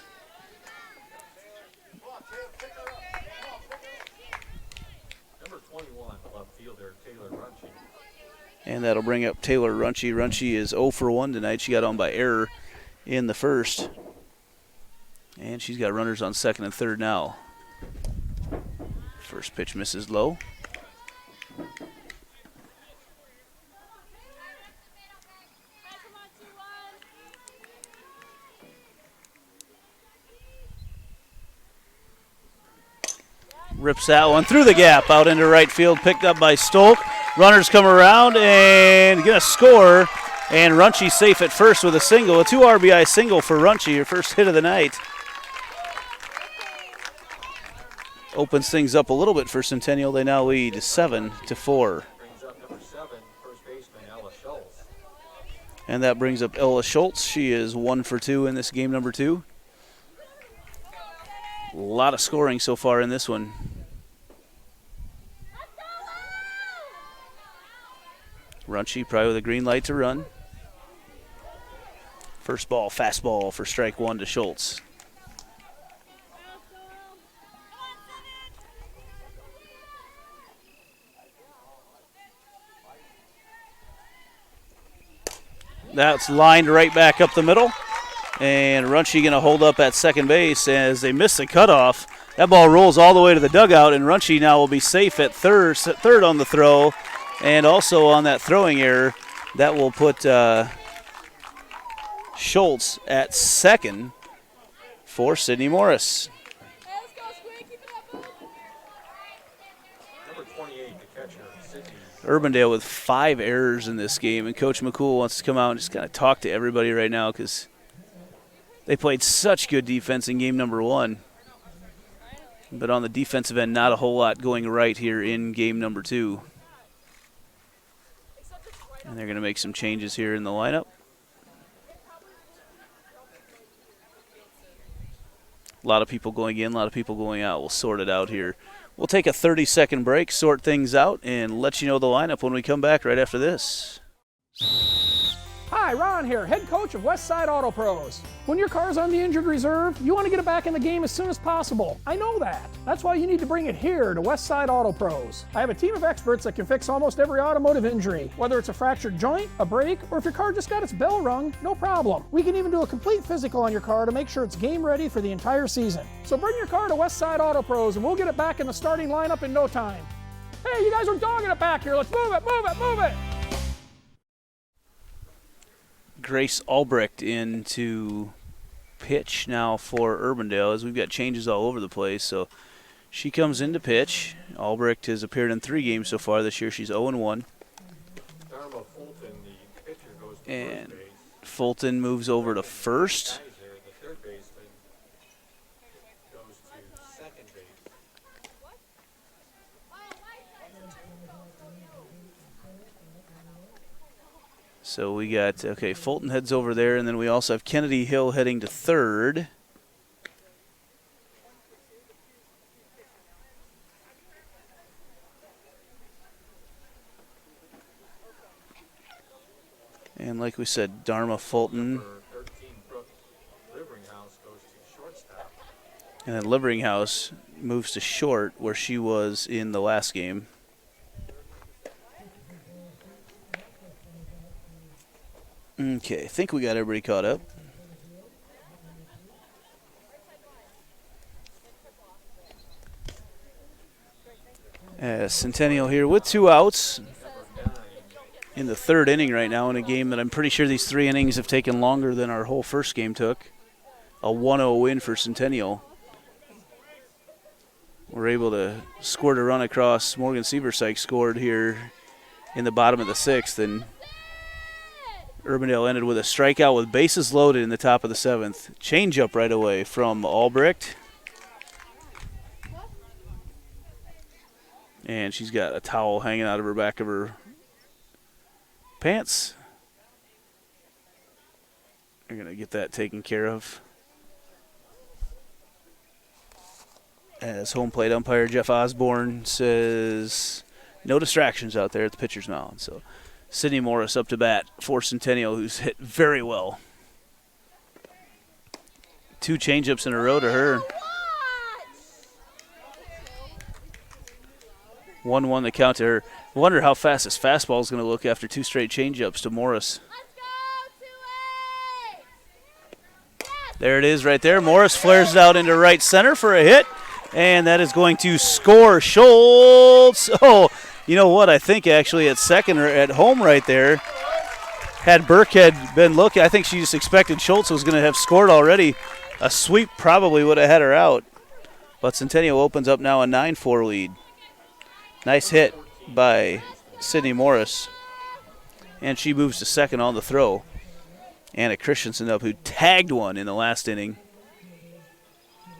Number 21, left fielder, Taylor Runchi. And that'll bring up Taylor Runchi. Runchi is 0 for 1 tonight. She got on by error in the first. And she's got runners on second and third now. First pitch misses low. Rips that one through the gap out into right field, picked up by Stolk. Runners come around and gonna score. And Runchi safe at first with a single, a 2 RBI single for Runchi, her first hit of the night. Opens things up a little bit for Centennial. They now lead 7-4. Brings up number 7, first baseman Ella Schultz. And that brings up Ella Schultz. She is 1 for 2 in this game number 2. A lot of scoring so far in this one. Runchi probably with a green light to run. First ball, fastball for strike 1 to Schultz. That's lined right back up the middle. And Runchi going to hold up at second base as they miss the cutoff. That ball rolls all the way to the dugout, and Runchi now will be safe at third on the throw. And also on that throwing error, that will put Schultz at second for Sydney Morris. Hey, let's go, Squeak. Keep it up. Number 28, the catcher, Sydney. Urbandale with 5 errors in this game, and Coach McCool wants to come out and just kind of talk to everybody right now because they played such good defense in game number 1. But on the defensive end, not a whole lot going right here in game number 2. And they're going to make some changes here in the lineup. A lot of people going in, a lot of people going out. We'll sort it out here. We'll take a 30-second break, sort things out, and let you know the lineup when we come back right after this. Hi, Ron here, head coach of Westside Auto Pros. When your car's on the injured reserve, you want to get it back in the game as soon as possible. I know that. That's why you need to bring it here to Westside Auto Pros. I have a team of experts that can fix almost every automotive injury. Whether it's a fractured joint, a brake, or if your car just got its bell rung, no problem. We can even do a complete physical on your car to make sure it's game ready for the entire season. So bring your car to Westside Auto Pros and we'll get it back in the starting lineup in no time. Hey, you guys are dogging it back here. Let's move it, move it, move it. Grace Albrecht into pitch now for Urbandale as we've got changes all over the place. So she comes into pitch. Albrecht has appeared in 3 games so far this year. She's 0-1. Dharma Fulton, the pitcher, goes to And first base. Fulton moves over to first. Geyser, the third baseman, goes to second base. So we got, okay, Fulton heads over there, and then we also have Kennedy Hill heading to third. And like we said, Dharma Fulton. Number 13, Brooke Liveringhouse, goes to shortstop. And then Liveringhouse moves to short, where she was in the last game. Okay, I think we got everybody caught up. Centennial here with 2 outs. in the third inning right now in a game that I'm pretty sure these 3 innings have taken longer than our whole first game took. A 1-0 win for Centennial. We're able to squirt a run across. Morgan Sieversike scored here in the bottom of the 6th, and Urbandale ended with a strikeout with bases loaded in the top of the 7th. Change-up right away from Albrecht. And she's got a towel hanging out of her back of her pants. We're going to get that taken care of. As home plate umpire Jeff Osborne says no distractions out there at the pitcher's mound. So Sydney Morris up to bat for Centennial, who's hit very well. 2 changeups in a row to her. 1-1 the count to her. I wonder how fast this fastball is going to look after 2 straight changeups to Morris. There it is right there. Morris flares it out into right center for a hit, and that is going to score Schultz. Oh, you know what? I think actually at second or at home right there, had Burkhead been looking, I think she just expected Schultz was going to have scored already. A sweep probably would have had her out, but Centennial opens up now a 9-4 lead. Nice hit by Sydney Morris, and she moves to second on the throw. Anna Christensen up, who tagged one in the last inning.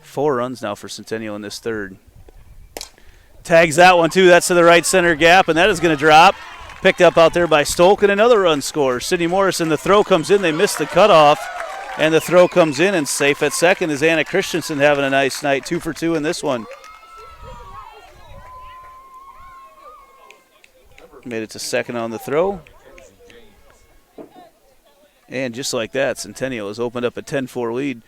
4 runs now for Centennial in this third. Tags that one too. That's to the right center gap, and that is going to drop. Picked up out there by Stolk, and another run scores. Sydney Morris, and the throw comes in. They missed the cutoff, and the throw comes in, and safe at second is Anna Christensen having a nice night. 2 for 2 in this one. Made it to second on the throw. And just like that, Centennial has opened up a 10-4 lead.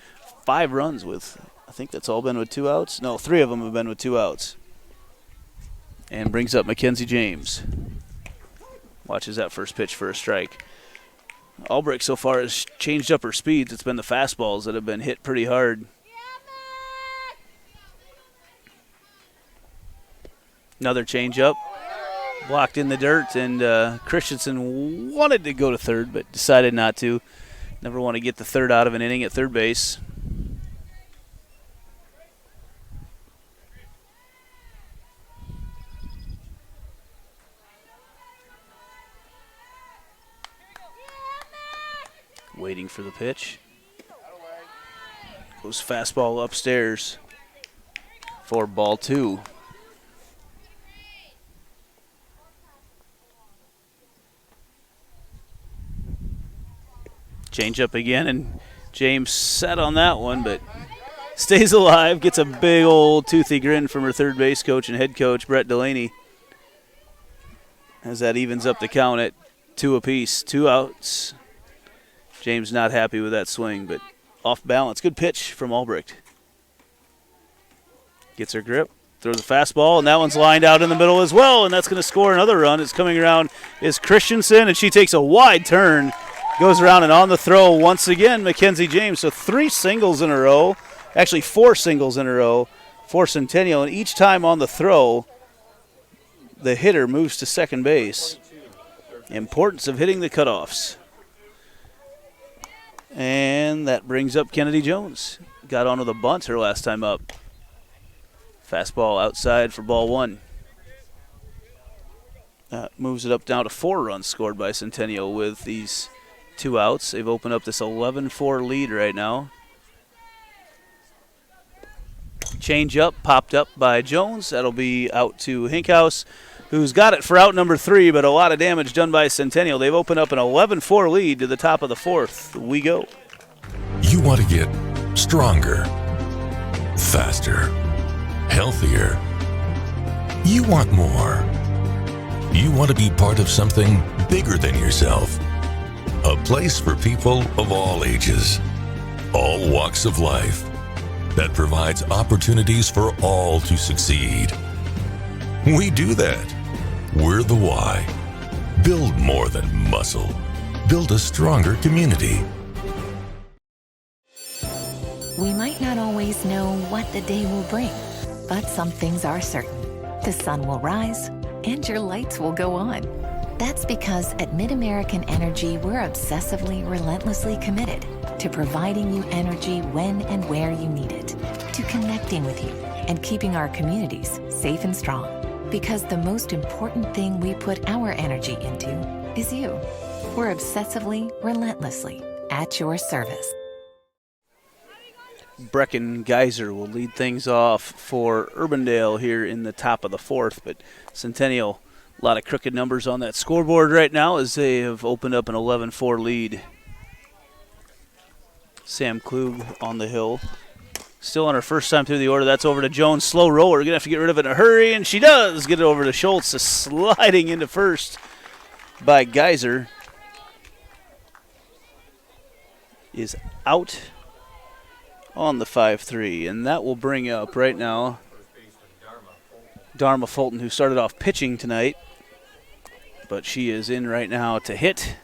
5 runs with, I think that's all been with 2 outs. No, 3 of them have been with 2 outs. And brings up Mackenzie James. Watches that first pitch for a strike. Albrecht so far has changed up her speeds. It's been the fastballs that have been hit pretty hard. Another changeup. Blocked in the dirt, and Christensen wanted to go to third, but decided not to. Never want to get the third out of an inning at third base. Waiting for the pitch. Goes fastball upstairs for ball 2. Change up again, and James set on that one, but stays alive, gets a big old toothy grin from her third base coach and head coach, Brett Delaney, as that evens up the count at 2 apiece. 2 outs. James not happy with that swing, but off balance. Good pitch from Albrecht. Gets her grip, throws a fastball, and that one's lined out in the middle as well, and that's going to score another run. It's coming around is Christensen, and she takes a wide turn. Goes around, and on the throw once again, Mackenzie James. So 3 singles in a row, actually 4 singles in a row for Centennial, and each time on the throw, the hitter moves to second base. Importance of hitting the cutoffs. And that brings up Kennedy Jones. Got on with a bunt her last time up. Fastball outside for ball 1. Moves it up down to 4 runs scored by Centennial with these 2 outs. They've opened up this 11-4 lead right now. Change up, popped up by Jones. That'll be out to Hinkhouse, who's got it for out number 3, but a lot of damage done by Centennial. They've opened up an 11-4 lead to the top of the 4th. We go. You want to get stronger, faster, healthier. You want more. You want to be part of something bigger than yourself. A place for people of all ages, all walks of life, that provides opportunities for all to succeed. We do that. We're the why. Build more than muscle. Build a stronger community. We might not always know what the day will bring, but some things are certain. The sun will rise and your lights will go on. That's because at MidAmerican Energy, we're obsessively, relentlessly committed to providing you energy when and where you need it, to connecting with you and keeping our communities safe and strong. Because the most important thing we put our energy into is you. We're obsessively, relentlessly at your service. Brecken Geyser will lead things off for Urbandale here in the top of the fourth, but Centennial, a lot of crooked numbers on that scoreboard right now as they have opened up an 11-4 lead. Sam Klug on the hill. Still on her first time through the order. That's over to Jones. Slow roller. Going to have to get rid of it in a hurry, and she does get it over to Schultz. A sliding into first by Geyser is out on the 5-3, and that will bring up right now Dharma Fulton, who started off pitching tonight, but she is in right now to hit.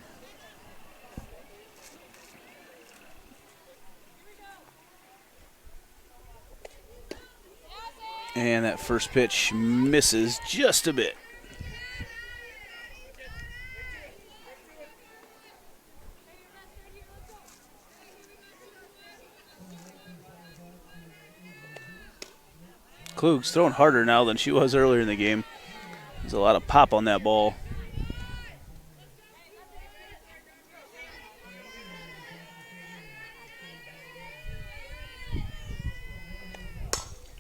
And that first pitch misses just a bit. Klug's throwing harder now than she was earlier in the game. There's a lot of pop on that ball.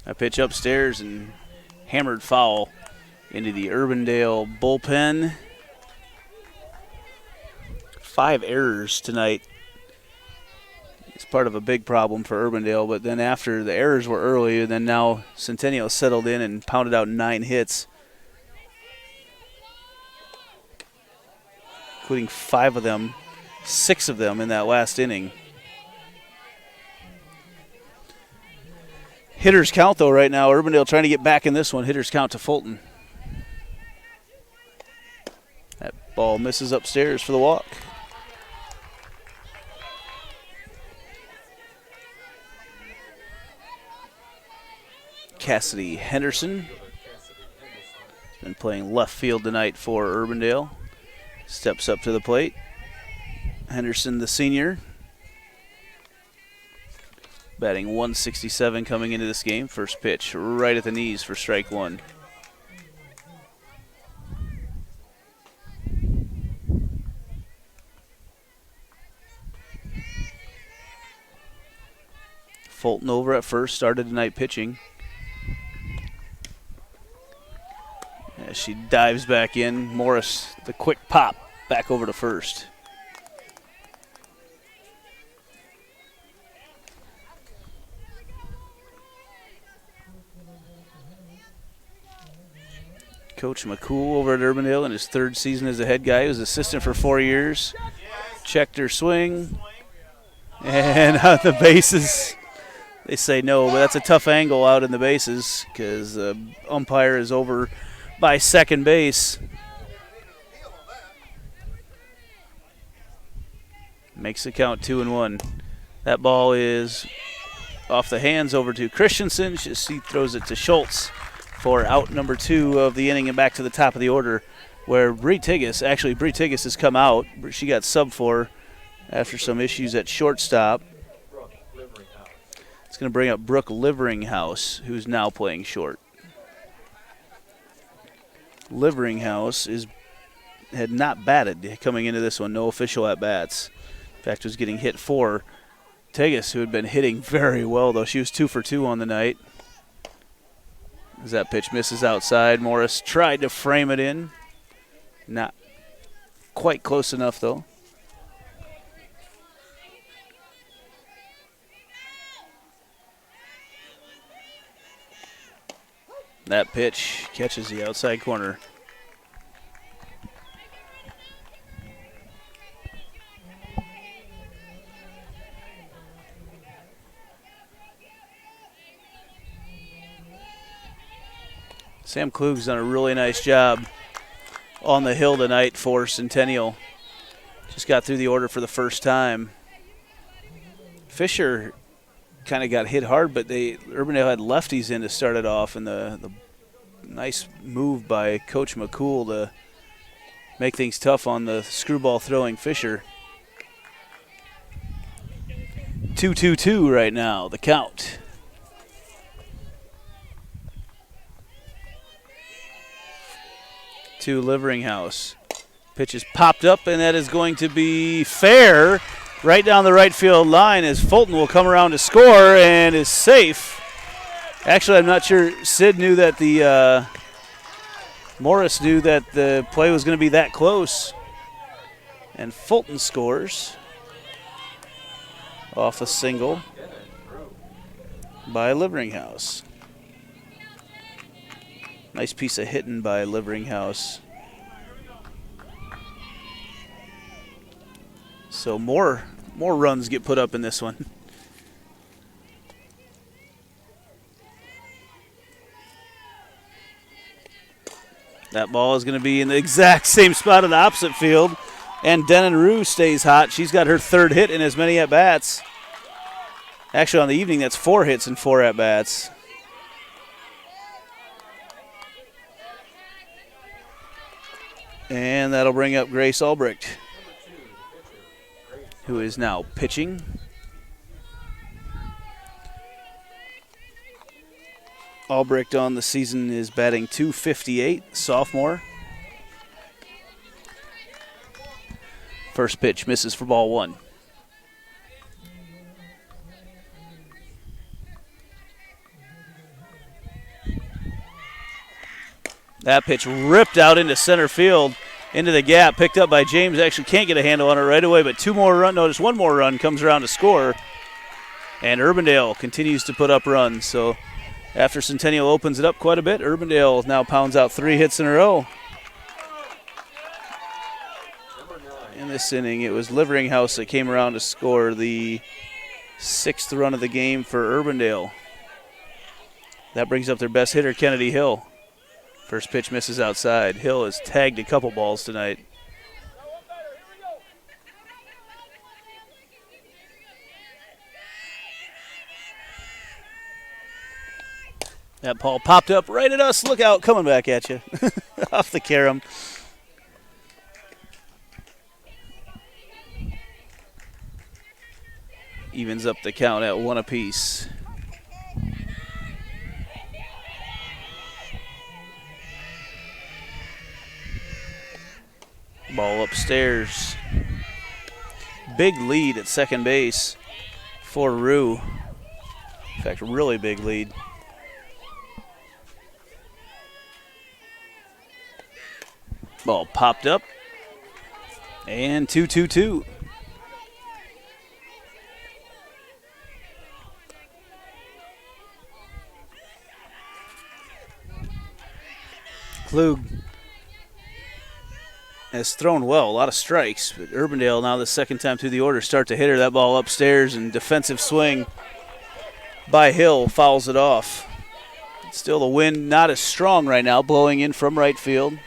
A pitch upstairs and hammered foul into the Urbandale bullpen. 5 errors tonight. It's part of a big problem for Urbandale, but then after the errors were early, and then now Centennial settled in and pounded out 9 hits, including 5 of them, 6 of them in that last inning. Hitters count, though, right now. Urbandale trying to get back in this one. Hitters count to Fulton. That ball misses upstairs for the walk. Cassidy Henderson has been playing left field tonight for Urbandale. Steps up to the plate. Henderson, the senior, batting 167 coming into this game. First pitch right at the knees for strike one. Fulton over at first, started tonight pitching. As she dives back in, Morris, the quick pop, back over to first. Coach McCool over at Urbandale in his 3rd season as a head guy. He was assistant for 4 years. Checked her swing. And out the bases. They say no, but that's a tough angle out in the bases because the umpire is over by second base. Makes the count 2-1. That ball is off the hands over to Christensen. She throws it to Schultz for out number 2 of the inning and back to the top of the order, where Bree Tigas has come out. She got subbed for after some issues at shortstop. It's going to bring up Brooke Liveringhouse, who's now playing short. Liveringhouse had not batted coming into this one, no official at-bats. In fact, was getting hit for Tigas, who had been hitting very well, though. She was 2 for 2 on the night. As that pitch misses outside, Morris tried to frame it in. Not quite close enough, though. That pitch catches the outside corner. Sam Klug's done a really nice job on the hill tonight for Centennial. Just got through the order for the first time. Fisher kind of got hit hard, but Urbandale had lefties in to start it off, and the nice move by Coach McCool to make things tough on the screwball throwing Fisher. 2-2-2 right now, the count. To Liveringhouse. Pitch is popped up, and that is going to be fair right down the right field line as Fulton will come around to score and is safe. Actually, I'm not sure Sid knew that Morris knew that the play was going to be that close. And Fulton scores off a single by Liveringhouse. Nice piece of hitting by Liveringhouse. So more runs get put up in this one. That ball is going to be in the exact same spot in the opposite field. And Denon Rue stays hot. She's got her third hit in as many at-bats. Actually, on the evening, that's 4 hits and 4 at-bats. And that'll bring up Grace Albrecht, who is now pitching. Albrecht on the season is batting .258, sophomore. First pitch misses for ball 1. That pitch ripped out into center field, into the gap, picked up by James. Actually can't get a handle on it right away, but one more run comes around to score. And Urbandale continues to put up runs. So after Centennial opens it up quite a bit, Urbandale now pounds out 3 hits in a row. In this inning, it was Liveringhouse that came around to score the 6th run of the game for Urbandale. That brings up their best hitter, Kennedy Hill. First pitch misses outside. Hill has tagged a couple balls tonight. That ball popped up right at us. Look out, coming back at you. Off the carom. Evens up the count at 1 apiece. Ball upstairs. Big lead at second base for Rue. In fact, really big lead. Ball popped up. And 2-2-2. Klug has thrown well, a lot of strikes, but Urbandale now the second time through the order start to hit her. That ball upstairs and defensive swing by Hill fouls it off. Still the wind not as strong right now, blowing in from right field.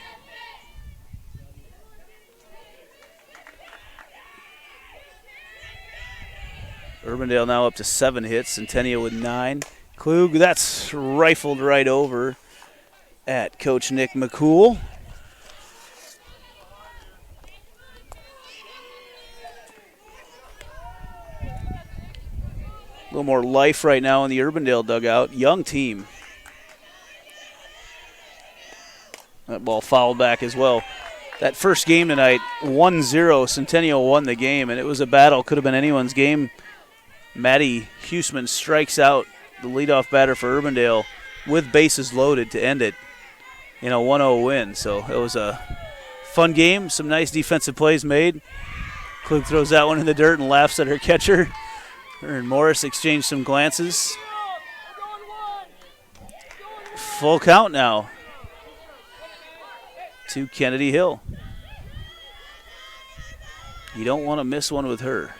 Urbandale now up to 7 hits, Centennial with 9. Klug, that's rifled right over at Coach Nick McCool. A little more life right now in the Urbandale dugout. Young team. That ball fouled back as well. That first game tonight, 1-0, Centennial won the game, and it was a battle. Could have been anyone's game. Maddie Huseman strikes out the leadoff batter for Urbandale with bases loaded to end it in a 1-0 win. So it was a fun game. Some nice defensive plays made. Klug throws that one in the dirt and laughs at her catcher. Her and Morris exchange some glances. Full count now to Kennedy Hill. You don't want to miss one with her.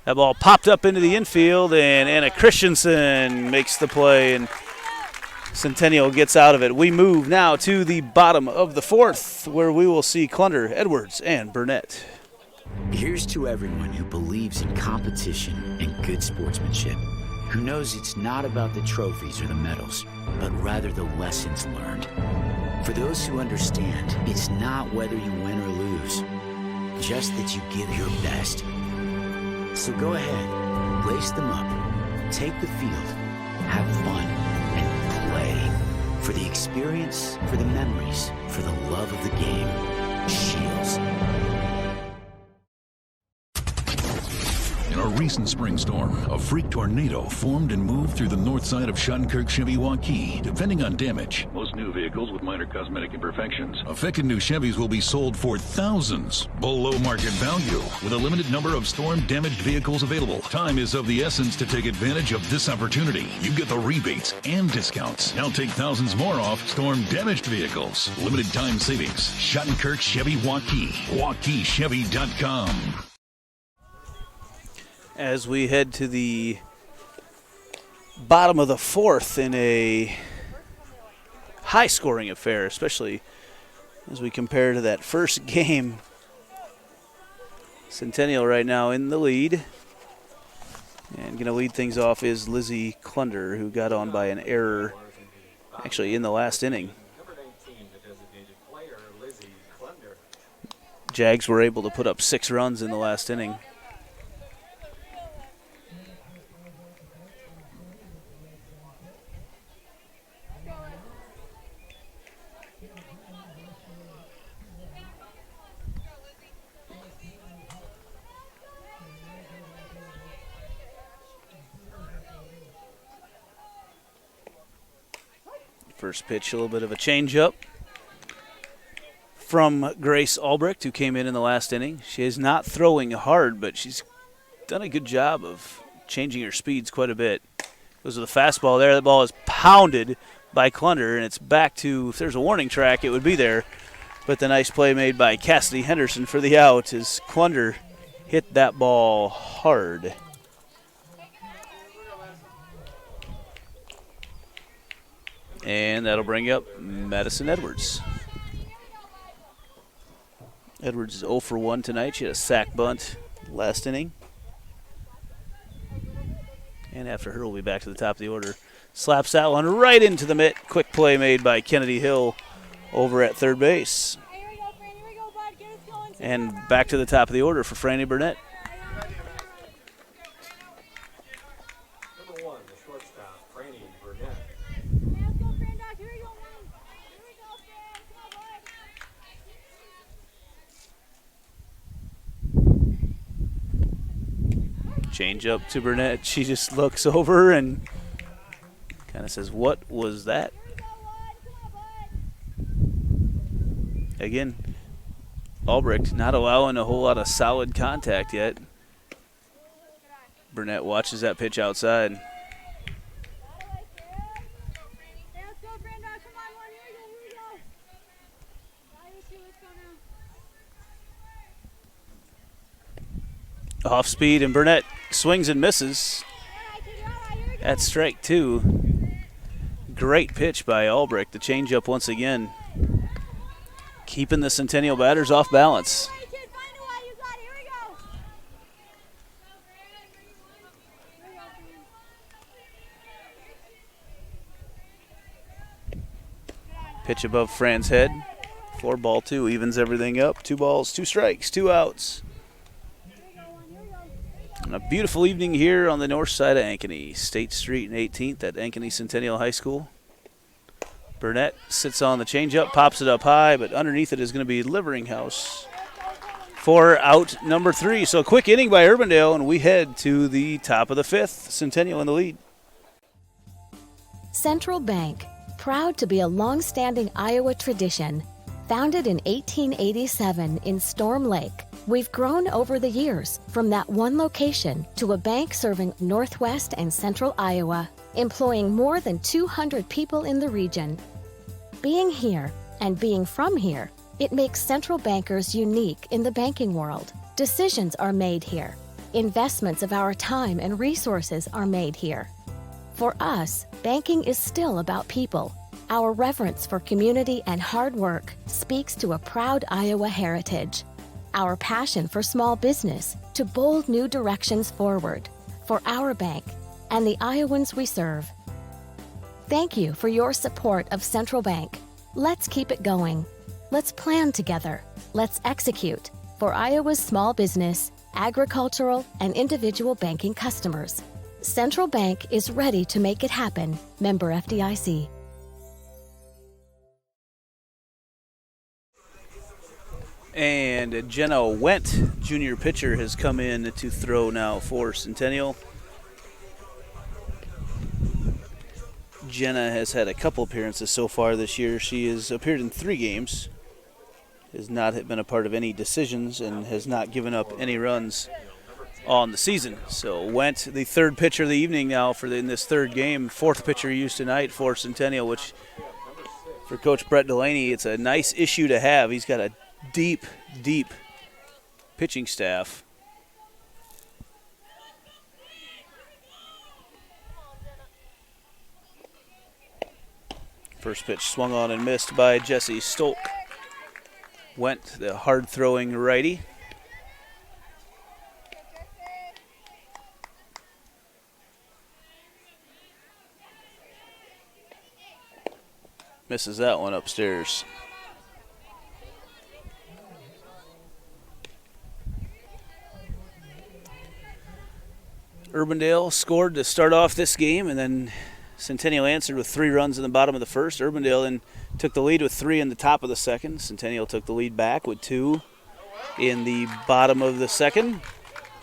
That ball popped up into the infield, and Anna Christensen makes the play, and Centennial gets out of it. We move now to the bottom of the 4th, where we will see Clunder, Edwards, and Burnett. Here's to everyone who believes in competition and good sportsmanship, who knows it's not about the trophies or the medals, but rather the lessons learned. For those who understand, it's not whether you win or lose, just that you give your best. So go ahead, lace them up, take the field, have fun, and play. For the experience, for the memories, for the love of the game. Shields. In a recent spring storm, a freak tornado formed and moved through the north side of Shunkirk Chevy Waukee. Depending on damage, most new vehicles with minor cosmetic imperfections. Affected new Chevys will be sold for thousands below market value, with a limited number of storm-damaged vehicles available. Time is of the essence to take advantage of this opportunity. You get the rebates and discounts. Now take thousands more off storm-damaged vehicles. Limited time savings. Shunkirk Chevy Waukee. WaukeeChevy.com. As we head to the bottom of the fourth in a high-scoring affair, especially as we compare to that first game. Centennial right now in the lead. And going to lead things off is Lizzie Klunder, who got on by an error actually in the last inning. Jags were able to put up 6 runs in the last inning. First pitch, a little bit of a changeup from Grace Albrecht, who came in the last inning. She is not throwing hard, but she's done a good job of changing her speeds quite a bit. Goes with a fastball there. That ball is pounded by Klunder, and it's back to, if there's a warning track, it would be there. But the nice play made by Cassidy Henderson for the out as Klunder hit that ball hard. And that'll bring up Madison Edwards. Edwards is 0 for 1 tonight. She had a sack bunt last inning. And after her, we'll be back to the top of the order. Slaps that one right into the mitt. Quick play made by Kennedy Hill over at third base. And back to the top of the order for Franny Burnett. Change up to Burnett. She just looks over and kind of says, "What was that?" Again, Albrecht not allowing a whole lot of solid contact yet. Burnett watches that pitch outside. Off speed, and Burnett swings and misses. At strike 2. Great pitch by Albrecht. The changeup once again, keeping the Centennial batters off balance. Pitch above Fran's head. 4-2 evens everything up. 2 balls, 2 strikes, 2 outs. And a beautiful evening here on the north side of Ankeny, State Street and 18th at Ankeny Centennial High School. Burnett sits on the changeup, pops it up high, but underneath it is going to be Liveringhouse for out number 3. So a quick inning by Urbandale, and we head to the top of the 5th. Centennial in the lead. Central Bank, proud to be a long-standing Iowa tradition. Founded in 1887 in Storm Lake, we've grown over the years from that one location to a bank serving northwest and central Iowa, employing more than 200 people in the region. Being here and being from here, it makes Central Bankers unique in the banking world. Decisions are made here. Investments of our time and resources are made here. For us, banking is still about people. Our reverence for community and hard work speaks to a proud Iowa heritage. Our passion for small business to bold new directions forward for our bank and the Iowans we serve. Thank you for your support of Central Bank. Let's keep it going. Let's plan together. Let's execute for Iowa's small business, agricultural, and individual banking customers. Central Bank is ready to make it happen. Member FDIC. And Jenna Wendt, junior pitcher, has come in to throw now for Centennial. Jenna has had a couple appearances so far this year. She has appeared in 3 games, has not been a part of any decisions, and has not given up any runs on the season. So Wendt, the third pitcher of the evening now in this third game, 4th pitcher used tonight for Centennial, which for Coach Brett Delaney, it's a nice issue to have. He's got a deep pitching staff. First pitch swung on and missed by Jesse Stolk. Wendt, the hard-throwing righty. Misses that one upstairs. Urbandale scored to start off this game, and then Centennial answered with 3 runs in the bottom of the first. Urbandale then took the lead with 3 in the top of the second. Centennial took the lead back with 2 in the bottom of the second.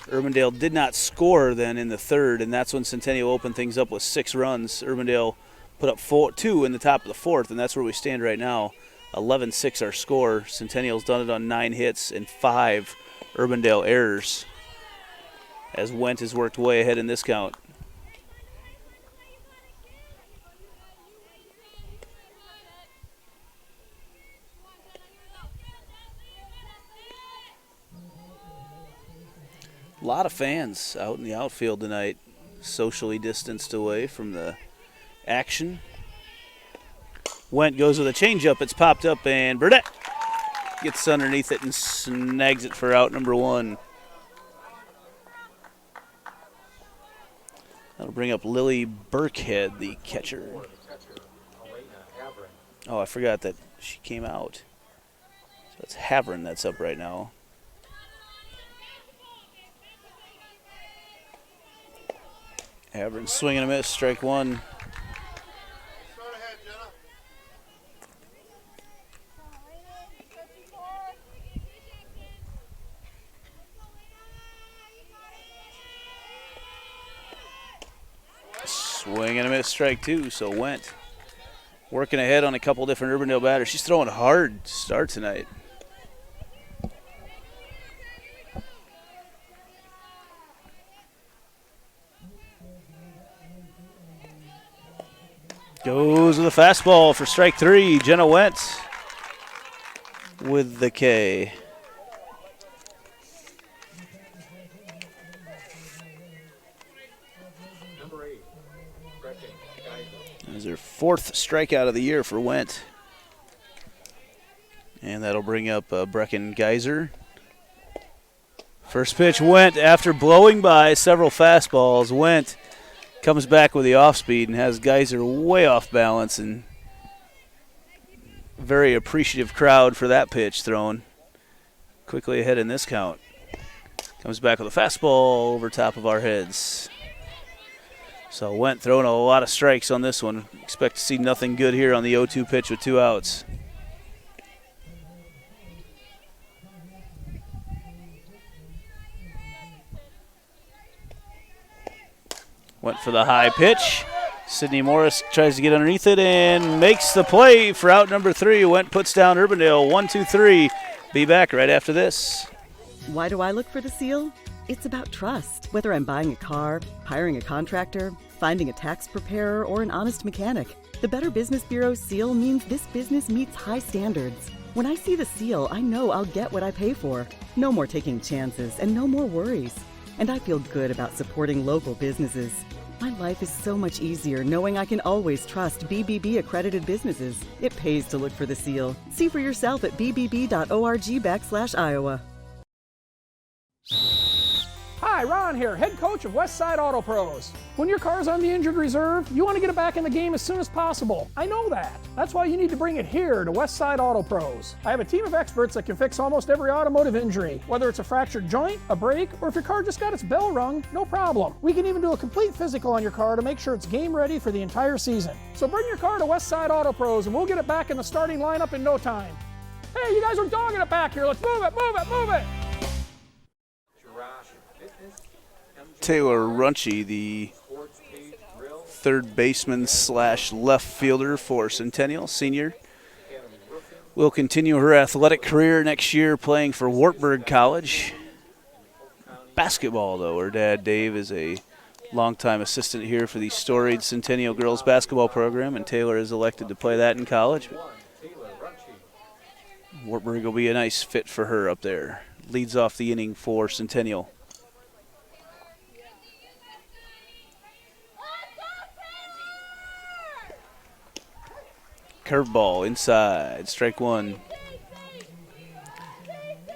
Urbandale did not score then in the third, and that's when Centennial opened things up with 6 runs. Urbandale put up 2 in the top of the fourth, and that's where we stand right now. 11-6 our score. Centennial's done it on 9 hits and 5 Urbandale errors, as Wendt has worked way ahead in this count. A lot of fans out in the outfield tonight, socially distanced away from the action. Wendt goes with a changeup. It's popped up, and Burnett gets underneath it and snags it for out number 1. That'll bring up Lily Burkhead, the catcher. Oh, I forgot that she came out. So it's Havern that's up right now. Havern swing and a miss, strike 1. Swing and a miss, strike 2. So Wendt working ahead on a couple different Urbandale batters. She's throwing hard to start tonight. Goes with a fastball for strike 3. Jenna Wendt with the K. Number 8, Brecken Geyser. That's her 4th strikeout of the year for Wendt. And that'll bring up Brecken Geyser. First pitch Wendt after blowing by several fastballs. Wendt comes back with the off speed and has Geyser way off balance, and very appreciative crowd for that pitch thrown. Quickly ahead in this count. Comes back with a fastball over top of our heads. So Wendt throwing a lot of strikes on this one. Expect to see nothing good here on the 0-2 pitch with 2 outs. Went for the high pitch. Sydney Morris tries to get underneath it and makes the play for out number 3. Wendt puts down Urbandale 1-2-3. Be back right after this. Why do I look for the seal? It's about trust. Whether I'm buying a car, hiring a contractor, finding a tax preparer, or an honest mechanic, the Better Business Bureau seal means this business meets high standards. When I see the seal, I know I'll get what I pay for. No more taking chances and no more worries. And I feel good about supporting local businesses. My life is so much easier knowing I can always trust BBB accredited businesses. It pays to look for the seal. See for yourself at bbb.org/Iowa. Hi, Ron here, head coach of Westside Auto Pros. When your car's on the injured reserve, you want to get it back in the game as soon as possible. I know that. That's why you need to bring it here to Westside Auto Pros. I have a team of experts that can fix almost every automotive injury. Whether it's a fractured joint, a brake, or if your car just got its bell rung, no problem. We can even do a complete physical on your car to make sure it's game ready for the entire season. So bring your car to Westside Auto Pros and we'll get it back in the starting lineup in no time. Hey, you guys are dogging it back here. Let's move it, move it, move it. Taylor Runchie, the third baseman / left fielder for Centennial, senior, will continue her athletic career next year playing for Wartburg College. Basketball, though, her dad, Dave, is a longtime assistant here for the storied Centennial girls basketball program, and Taylor is elected to play that in college. Wartburg will be a nice fit for her up there. Leads off the inning for Centennial. Curveball inside, strike one.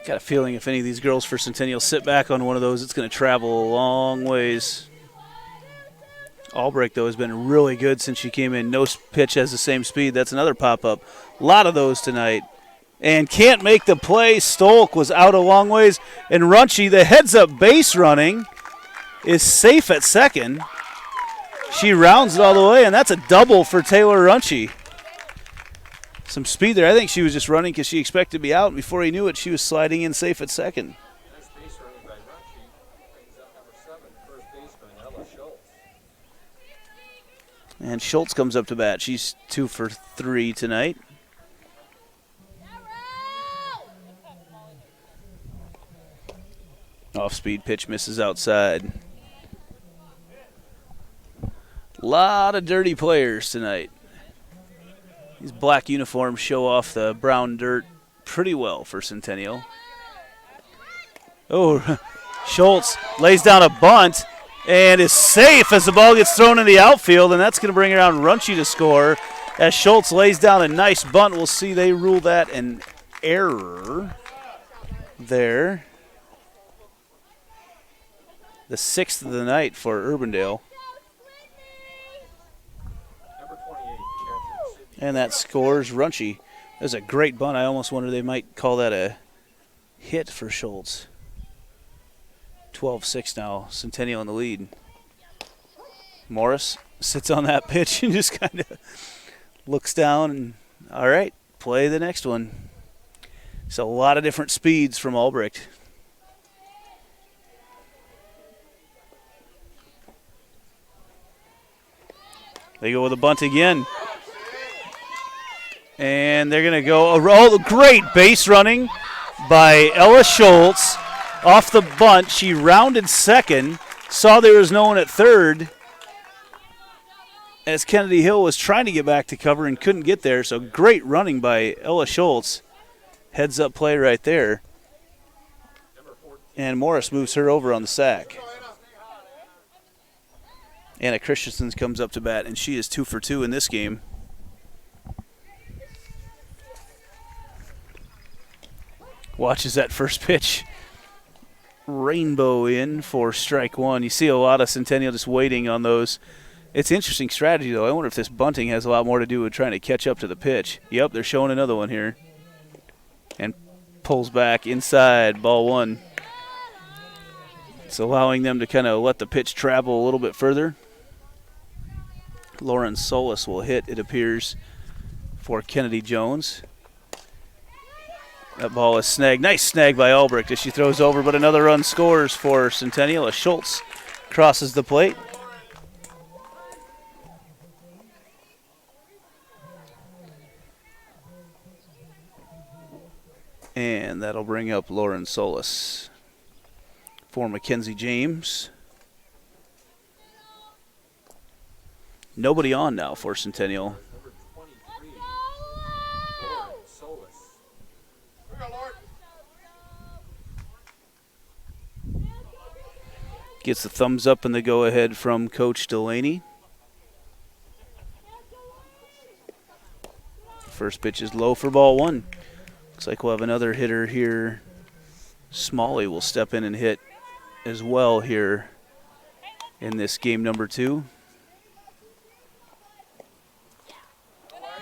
Got a feeling if any of these girls for Centennial sit back on one of those, it's going to travel a long ways. Albrecht, though, has been really good since she came in. No pitch has the same speed. That's another pop-up. A lot of those tonight. And can't make the play. Stolk was out a long ways. And Runchie, the heads-up base running, is safe at second. She rounds it all the way, and that's a double for Taylor Runchie. Some speed there. I think she was just running because she expected to be out. And before he knew it, she was sliding in safe at second. Nice base running by Runchie. Brings up number 7, first baseman Ella Schultz. And Schultz comes up to bat. She's 2 for 3 tonight. Off-speed pitch misses outside. A lot of dirty players tonight. These black uniforms show off the brown dirt pretty well for Centennial. Oh, Schultz lays down a bunt and is safe as the ball gets thrown in the outfield, and that's going to bring around Runchie to score. As Schultz lays down a nice bunt, we'll see they rule that an error there. The 6th of the night for Urbandale. And that scores Runchie. That was a great bunt. I almost wonder they might call that a hit for Schultz. 12-6 now. Centennial in the lead. Morris sits on that pitch and just kind of looks down. And all right, play the next one. It's a lot of different speeds from Albrecht. They go with a bunt again. And they're going to go, oh, great base running by Ella Schultz off the bunt. She rounded second, saw there was no one at third as Kennedy Hill was trying to get back to cover and couldn't get there. So great running by Ella Schultz. Heads up play right there. And Morris moves her over on the sack. Anna Christensen comes up to bat, and she is 2 for 2 in this game. Watches that first pitch rainbow in for strike one. You see a lot of Centennial just waiting on those. It's interesting strategy, though. I wonder if this bunting has a lot more to do with trying to catch up to the pitch. Yep, they're showing another one here. And pulls back inside, ball one. It's allowing them to kind of let the pitch travel a little bit further. Lauren Solis will hit, it appears, for Kennedy Jones. That ball is snagged. Nice snag by Albrecht as she throws over, but another run scores for Centennial as Schultz crosses the plate. And that'll bring up Lauren Solis for Mackenzie James. Nobody on now for Centennial. Gets the thumbs up and the go-ahead from Coach Delaney. First pitch is low for ball one. Looks like we'll have another hitter here. Smalley will step in and hit as well here in this game number 2.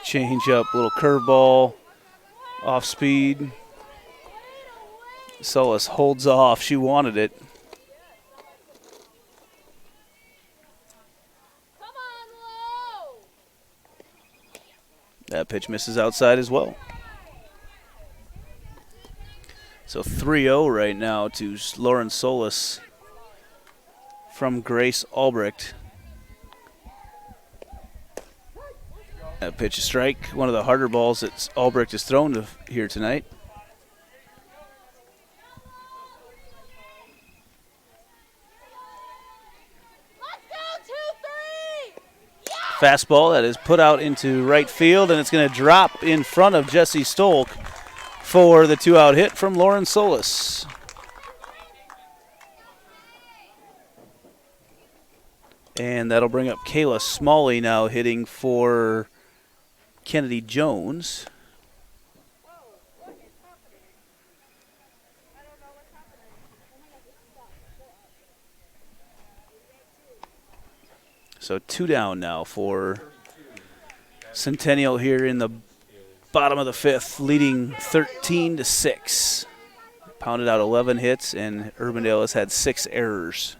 Change up, little curveball, off speed. Solis holds off. She wanted it. That pitch misses outside as well. So 3-0 right now to Lauren Solis from Grace Albrecht. That pitch is strike, one of the harder balls that Albrecht has thrown here tonight. Fastball that is put out into right field, and it's going to drop in front of Jesse Stolk for the 2-out hit from Lauren Solis. And that'll bring up Kayla Smalley now hitting for Kennedy Jones. So 2 down now for Centennial here in the bottom of the 5th, leading 13-6. Pounded out 11 hits, and Urbandale has had 6 errors.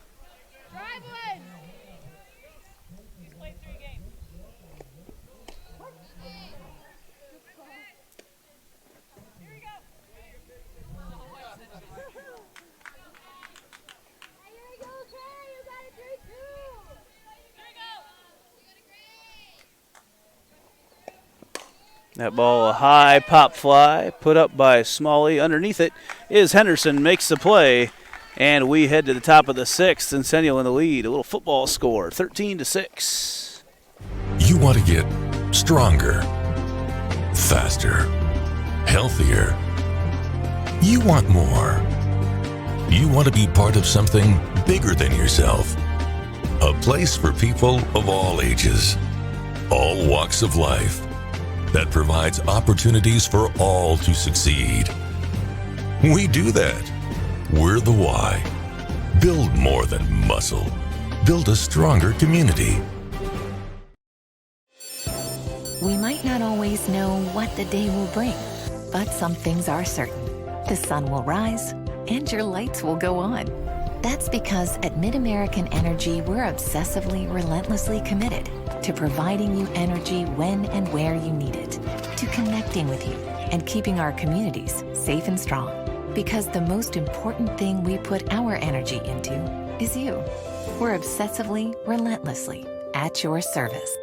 That ball, a high pop fly, put up by Smalley. Underneath it is Henderson, makes the play, and we head to the top of the 6th. Centennial in the lead. A little football score, 13-6. You want to get stronger, faster, healthier. You want more. You want to be part of something bigger than yourself. A place for people of all ages, all walks of life, that provides opportunities for all to succeed. We do that. We're the why. Build more than muscle. Build a stronger community. We might not always know what the day will bring, but some things are certain. The sun will rise and your lights will go on. That's because at MidAmerican Energy, we're obsessively, relentlessly committed to providing you energy when and where you need it, to connecting with you and keeping our communities safe and strong. Because the most important thing we put our energy into is you. We're obsessively, relentlessly at your service.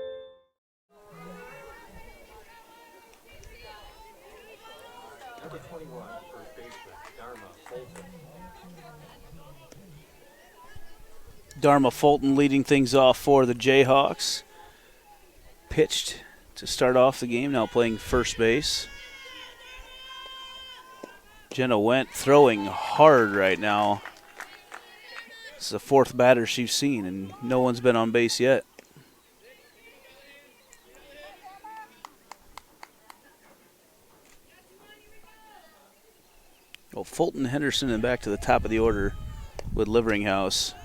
Number 21, first baseman, Dharma Fulton. Dharma Fulton leading things off for the Jayhawks. Pitched to start off the game, now playing first base. Jenna Wendt throwing hard right now. This is the 4th batter she's seen, and no one's been on base yet. Well, Fulton, Henderson, and back to the top of the order with Liveringhouse.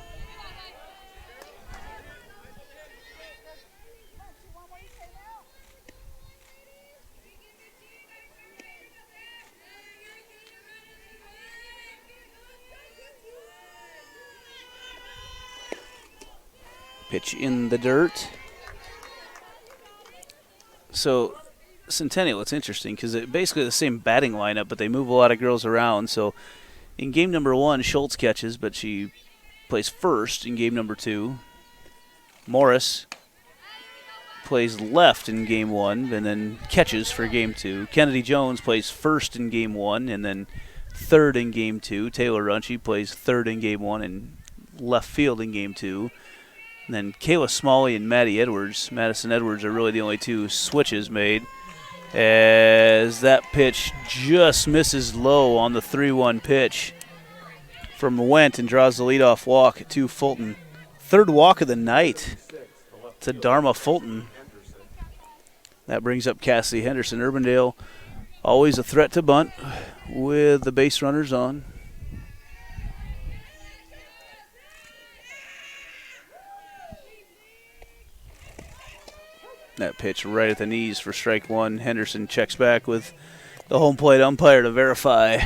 Pitch in the dirt. So Centennial, it's interesting because it's basically the same batting lineup, but they move a lot of girls around. So in game number 1, Schultz catches, but she plays first in game number 2. Morris plays left in game 1 and then catches for game 2. Kennedy Jones plays first in game 1 and then third in game 2. Taylor Runchie plays third in game 1 and left field in game 2. And then Kayla Smalley and Madison Edwards are really the only 2 switches made, as that pitch just misses low on the 3-1 pitch from Wendt and draws the leadoff walk to Fulton. 3rd walk of the night to Dharma Fulton. That brings up Cassidy Henderson. Urbandale always a threat to bunt with the base runners on. That pitch right at the knees for strike one. Henderson checks back with the home plate umpire to verify.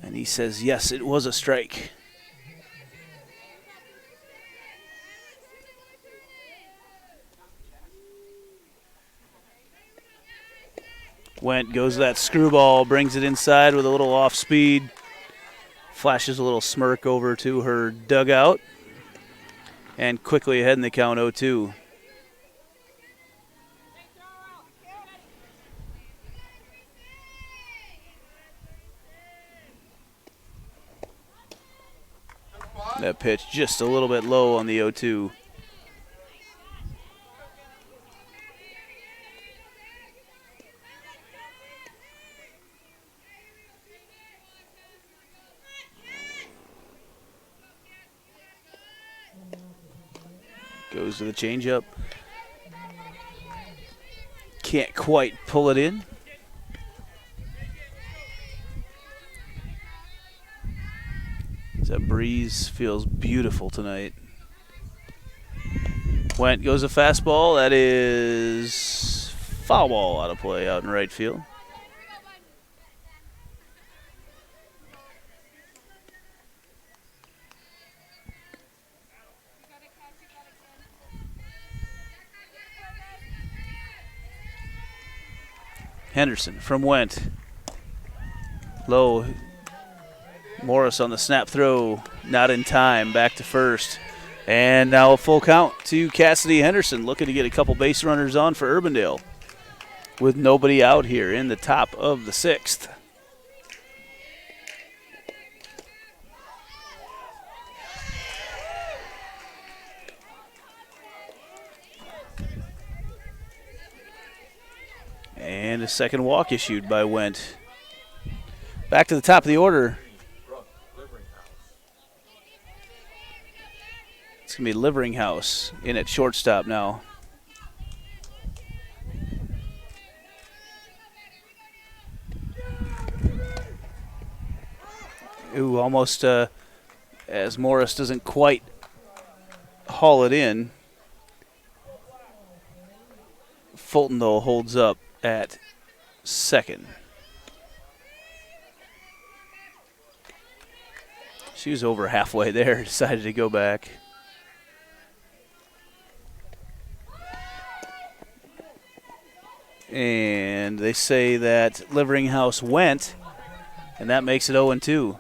And he says, yes, it was a strike. Went, goes to that screwball, brings it inside with a little off speed. Flashes a little smirk over to her dugout. And quickly ahead in the count 0-2. That pitch just a little bit low on the 0-2. Goes to the changeup. Can't quite pull it in. That breeze feels beautiful tonight. Went, goes a fastball. That is foul ball out of play out in right field. Henderson from Went. Low. Morris on the snap throw, not in time, back to first. And now a full count to Cassidy Henderson, looking to get a couple base runners on for Urbandale with nobody out here in the top of the sixth. And a second walk issued by Went. Back to the top of the order. It's going to be Liveringhouse in at shortstop now. Ooh, almost as Morris doesn't quite haul it in. Fulton, though, holds up at second. She was over halfway there, decided to go back. And they say that Liveringhouse went, and that makes it 0-2.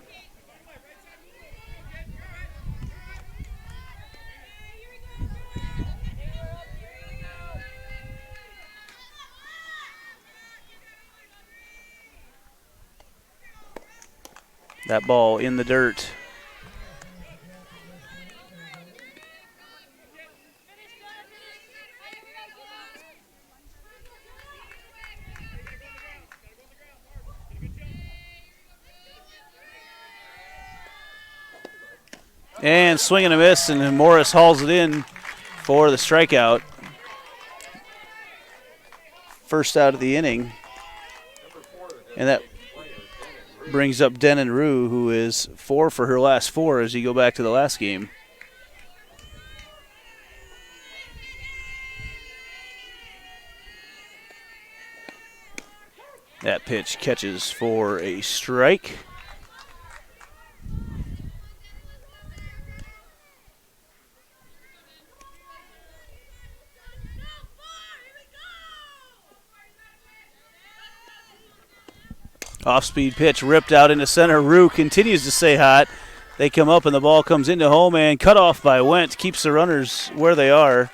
That ball in the dirt. And swing and a miss, and Morris hauls it in for the strikeout. First out of the inning. And that brings up Denon Rue, who is 4 for her last 4 as you go back to the last game. That pitch catches for a strike. Off-speed pitch ripped out into center. Rue continues to stay hot. They come up and the ball comes into home and cut off by Went. Keeps the runners where they are.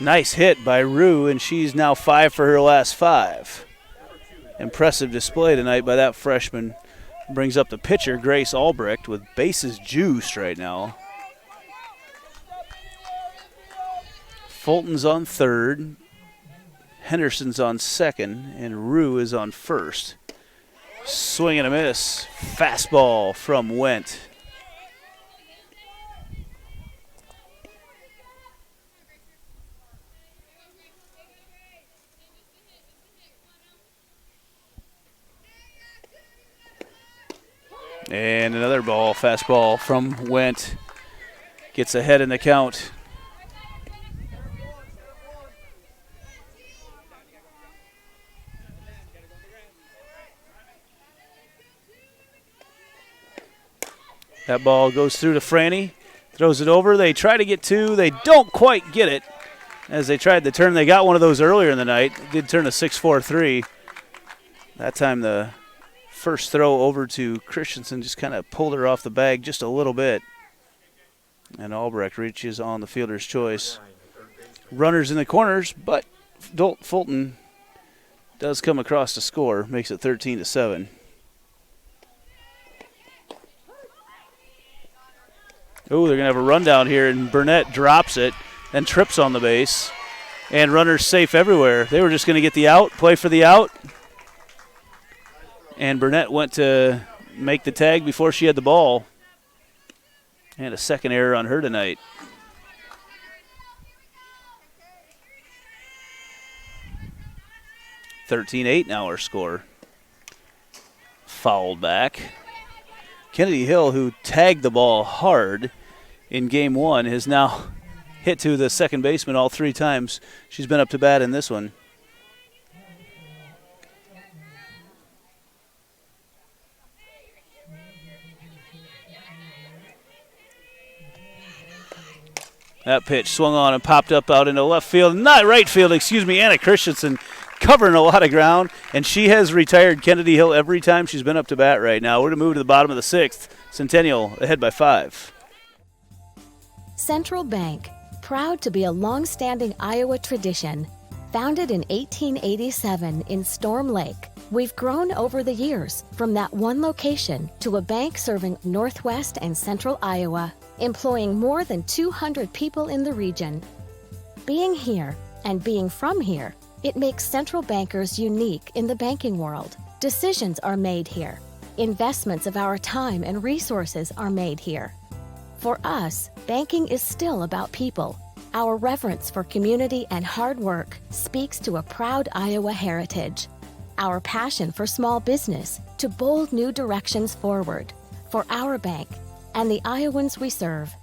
Nice hit by Rue, and she's now 5 for her last 5. Impressive display tonight by that freshman. Brings up the pitcher, Grace Albrecht, with bases juiced right now. Fulton's on third. Henderson's on second, and Rue is on first. Swing and a miss. Fastball from Went. And another ball, fastball from Went. Gets ahead in the count. That ball goes through to Franny. Throws it over. They try to get two. They don't quite get it. As they tried the turn, they got one of those earlier in the night. Did turn a 6-4-3. That time the first throw over to Christensen just kind of pulled her off the bag just a little bit. And Albrecht reaches on the fielder's choice. Runners in the corners, but Fulton does come across to score. Makes it 13-7. Oh, they're going to have a rundown here, and Burnett drops it and trips on the base. And runners safe everywhere. They were just going to get the out, play for the out. And Burnett went to make the tag before she had the ball. And a second error on her tonight. (13-8) now our score. Fouled back. Kennedy Hill, who tagged the ball hard in game one, has now hit to the second baseman all three times she's been up to bat in this one. That pitch swung on and popped up out into left field, not right field, excuse me. Anna Christensen covering a lot of ground, and she has retired Kennedy Hill every time she's been up to bat right now. We're going to move to the bottom of the sixth. Centennial ahead by 5. Central Bank, proud to be a long-standing Iowa tradition. Founded in 1887 in Storm Lake, we've grown over the years from that one location to a bank serving northwest and central Iowa, employing more than 200 people in the region. Being here and being from here, it makes Central Bankers unique in the banking world. Decisions are made here. Investments of our time and resources are made here. For us, banking is still about people. Our reverence for community and hard work speaks to a proud Iowa heritage. Our passion for small business to bold new directions forward for our bank and the Iowans we serve.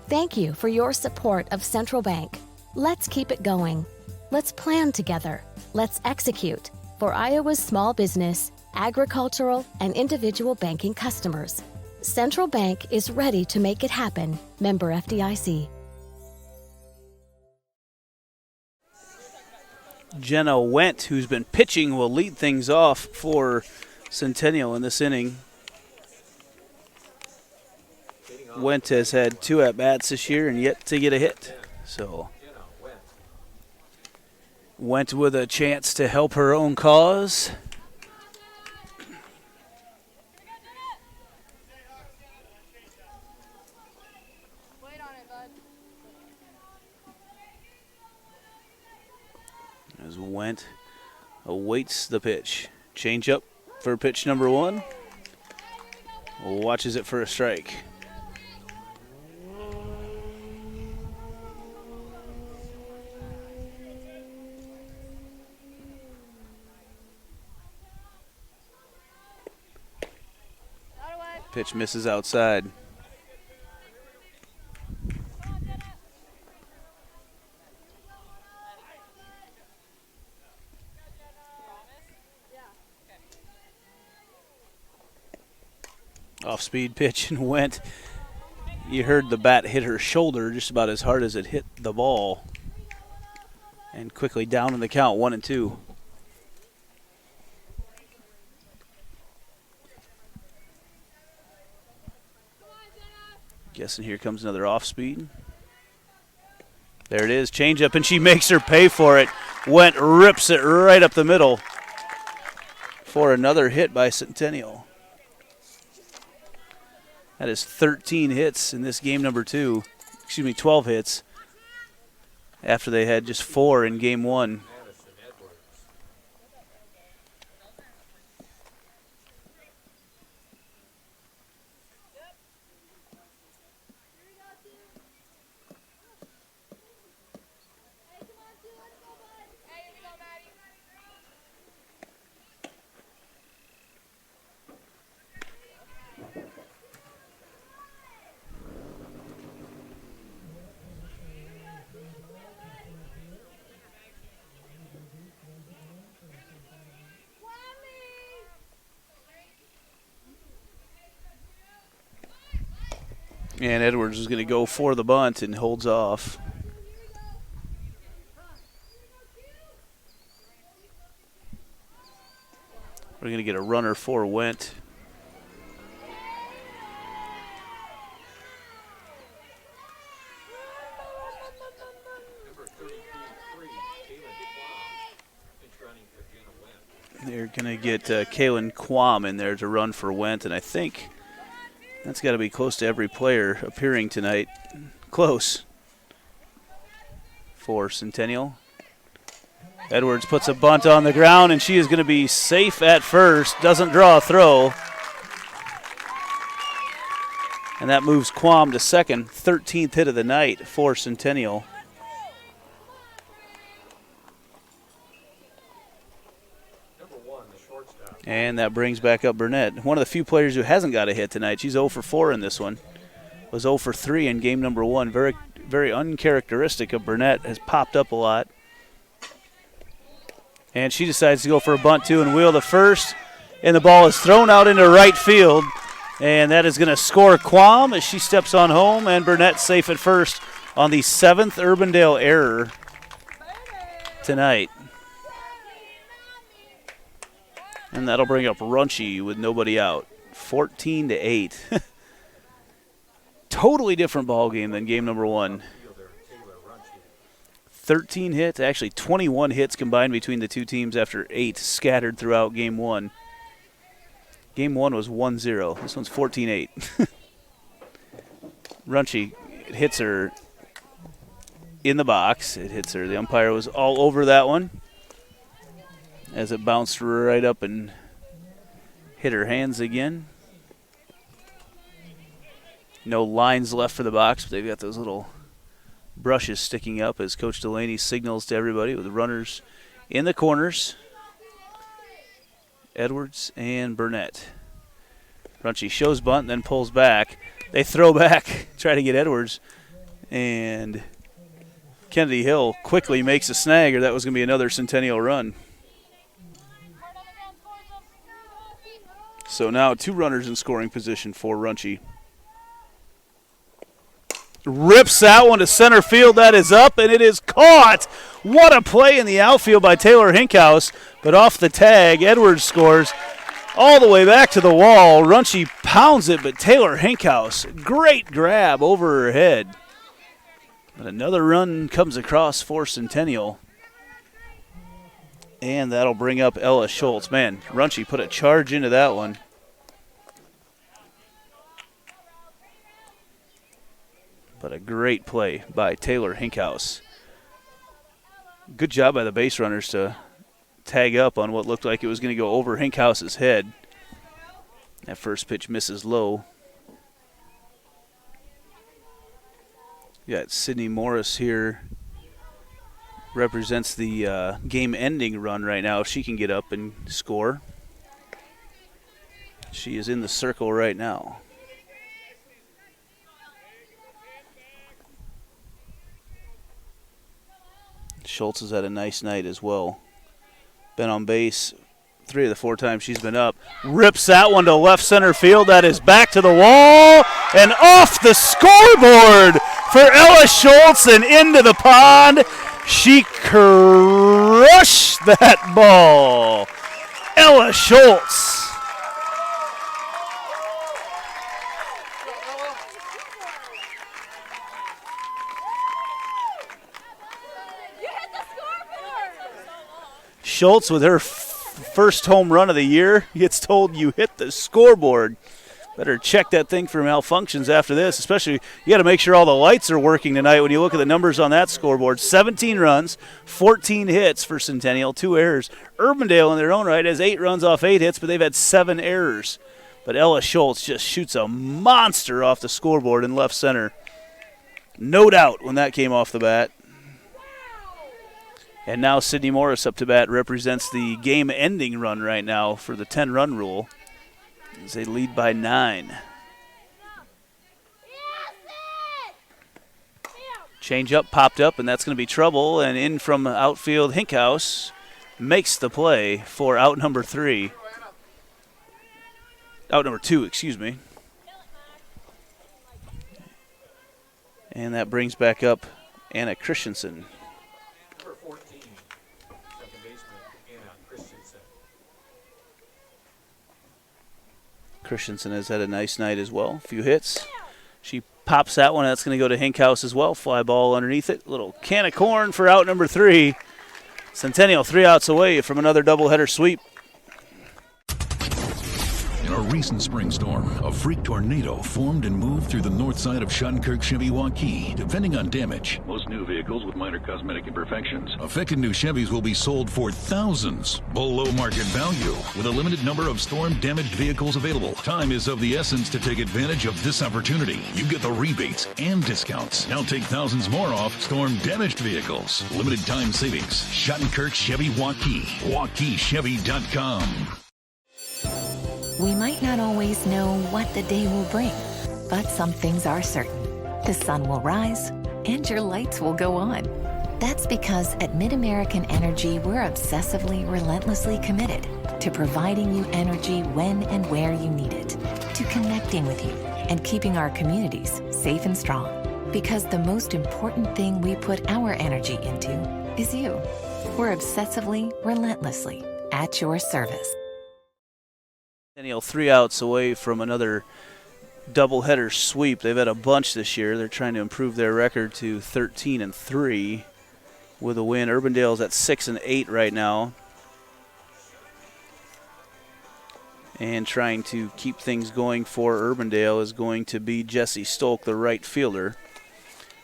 Thank you for your support of Central Bank. Let's keep it going. Let's plan together. Let's execute for Iowa's small business, agricultural, and individual banking customers. Central Bank is ready to make it happen. Member FDIC. Jenna Wendt, who's been pitching, will lead things off for Centennial in this inning. Wendt has had 2 at-bats this year and yet to get a hit. So Wendt with a chance to help her own cause. As Wendt awaits the pitch. Change up for pitch number 1. Watches it for a strike. Pitch misses outside. Off-speed pitch and went. You heard the bat hit her shoulder just about as hard as it hit the ball. And quickly down in the count, 1-2. Guessing here comes another off-speed. There it is, changeup, and she makes her pay for it. Wendt rips it right up the middle for another hit by Centennial. That is 13 hits in this game number 2. 12 hits after they had just 4 in game 1. And Edwards is going to go for the bunt and holds off. We're going to get a runner for Wendt. They're going to get Kalen Quam in there to run for Wendt, and I think that's got to be close to every player appearing tonight. Close for Centennial. Edwards puts a bunt on the ground, and she is going to be safe at first. Doesn't draw a throw. And that moves Quam to second. 13th hit of the night for Centennial. And that brings back up Burnett. One of the few players who hasn't got a hit tonight. She's 0 for 4 in this one. Was 0 for 3 in game number 1. Very, very uncharacteristic of Burnett. Has popped up a lot. And she decides to go for a bunt, too, and wheel to first. And the ball is thrown out into right field. And that is going to score Quam as she steps on home. And Burnett safe at first on the 7th Urbandale error tonight. And that'll bring up Runchie with nobody out. 14-8. Totally different ball game than game number 1. 13 hits, actually 21 hits combined between the two teams after 8 scattered throughout game 1. Game 1 was 1-0. This one's 14-8. Runchie hits her in the box. It hits her. The umpire was all over that one as it bounced right up and hit her hands again. No lines left for the box, but they've got those little brushes sticking up as Coach Delaney signals to everybody with the runners in the corners. Edwards and Burnett. Runchie shows bunt and then pulls back. They throw back, try to get Edwards, and Kennedy Hill quickly makes a snag, or that was going to be another Centennial run. So now 2 runners in scoring position for Runchie. Rips that one to center field. That is up, and it is caught. What a play in the outfield by Taylor Hinkhouse. But off the tag, Edwards scores all the way back to the wall. Runchie pounds it, but Taylor Hinkhouse, great grab over her head. But another run comes across for Centennial. And that'll bring up Ella Schultz. Man, Runchie put a charge into that one. But a great play by Taylor Hinkhouse. Good job by the base runners to tag up on what looked like it was going to go over Hinkhouse's head. That first pitch misses low. You got Sydney Morris here. Represents the game-ending run right now. If she can get up and score. She is in the circle right now. Schultz has had a nice night as well. Been on base 3 of the 4 times she's been up. Rips that one to left center field. That is back to the wall and off the scoreboard for Ella Schultz and into the pond. She crushed that ball. Ella Schultz. Schultz with her first home run of the year gets told you hit the scoreboard. Better check that thing for malfunctions after this, especially you got to make sure all the lights are working tonight when you look at the numbers on that scoreboard. 17 runs, 14 hits for Centennial, 2 errors. Urbandale in their own right has 8 runs off 8 hits, but they've had 7 errors. But Ella Schultz just shoots a monster off the scoreboard in left center. No doubt when that came off the bat. And now Sydney Morris up to bat represents the game-ending run right now for the 10-run rule as they lead by 9. Change up popped up, and that's going to be trouble. And in from outfield, Hinkhouse makes the play for out number 3. Out number 2, excuse me. And that brings back up Anna Christensen. Number 14, second baseman, Anna Christensen. Christensen has had a nice night as well. A few hits. She pops that one. That's going to go to Hinkhouse as well. Fly ball underneath it. Little can of corn for out number 3. Centennial 3 outs away from another doubleheader sweep. In a recent spring storm, a freak tornado formed and moved through the north side of Shunkirk Chevy Waukee. Depending on damage, most new vehicles with minor cosmetic imperfections. Affected new Chevys will be sold for thousands below market value with a limited number of storm-damaged vehicles available. Time is of the essence to take advantage of this opportunity. You get the rebates and discounts. Now take thousands more off storm-damaged vehicles. Limited time savings. Shunkirk Chevy Waukee. WaukeeChevy.com. We might not always know what the day will bring, but some things are certain. The sun will rise and your lights will go on. That's because at Mid-American Energy, we're obsessively, relentlessly committed to providing you energy when and where you need it, to connecting with you and keeping our communities safe and strong. Because the most important thing we put our energy into is you. We're obsessively, relentlessly at your service. Centennial 3 outs away from another doubleheader sweep. They've had a bunch this year. They're trying to improve their record to 13-3 with a win. Urbandale's at 6-8 right now, and trying to keep things going for Urbandale is going to be Jesse Stolk, the right fielder.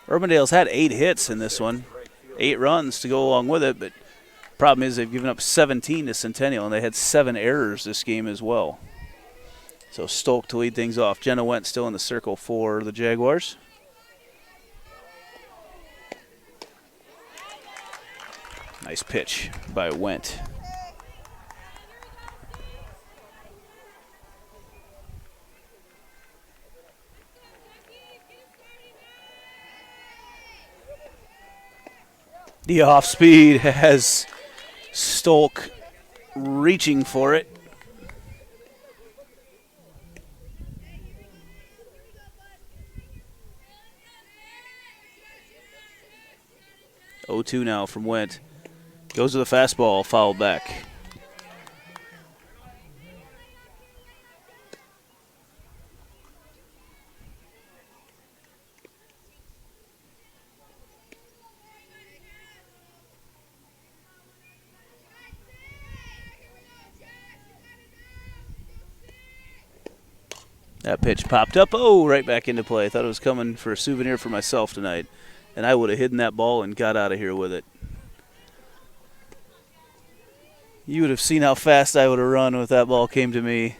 Urbandale's had 8 hits in this one, 8 runs to go along with it, but problem is they've given up 17 to Centennial, and they had 7 errors this game as well. So Stolk to lead things off. Jenna Went still in the circle for the Jaguars. Nice pitch by Went. The off speed has Stolk reaching for it. (0-2) now from Went. Goes to the fastball, fouled back. That pitch popped up. Oh, right back into play. I thought it was coming for a souvenir for myself tonight, and I would have hidden that ball and got out of here with it. You would have seen how fast I would have run if that ball came to me.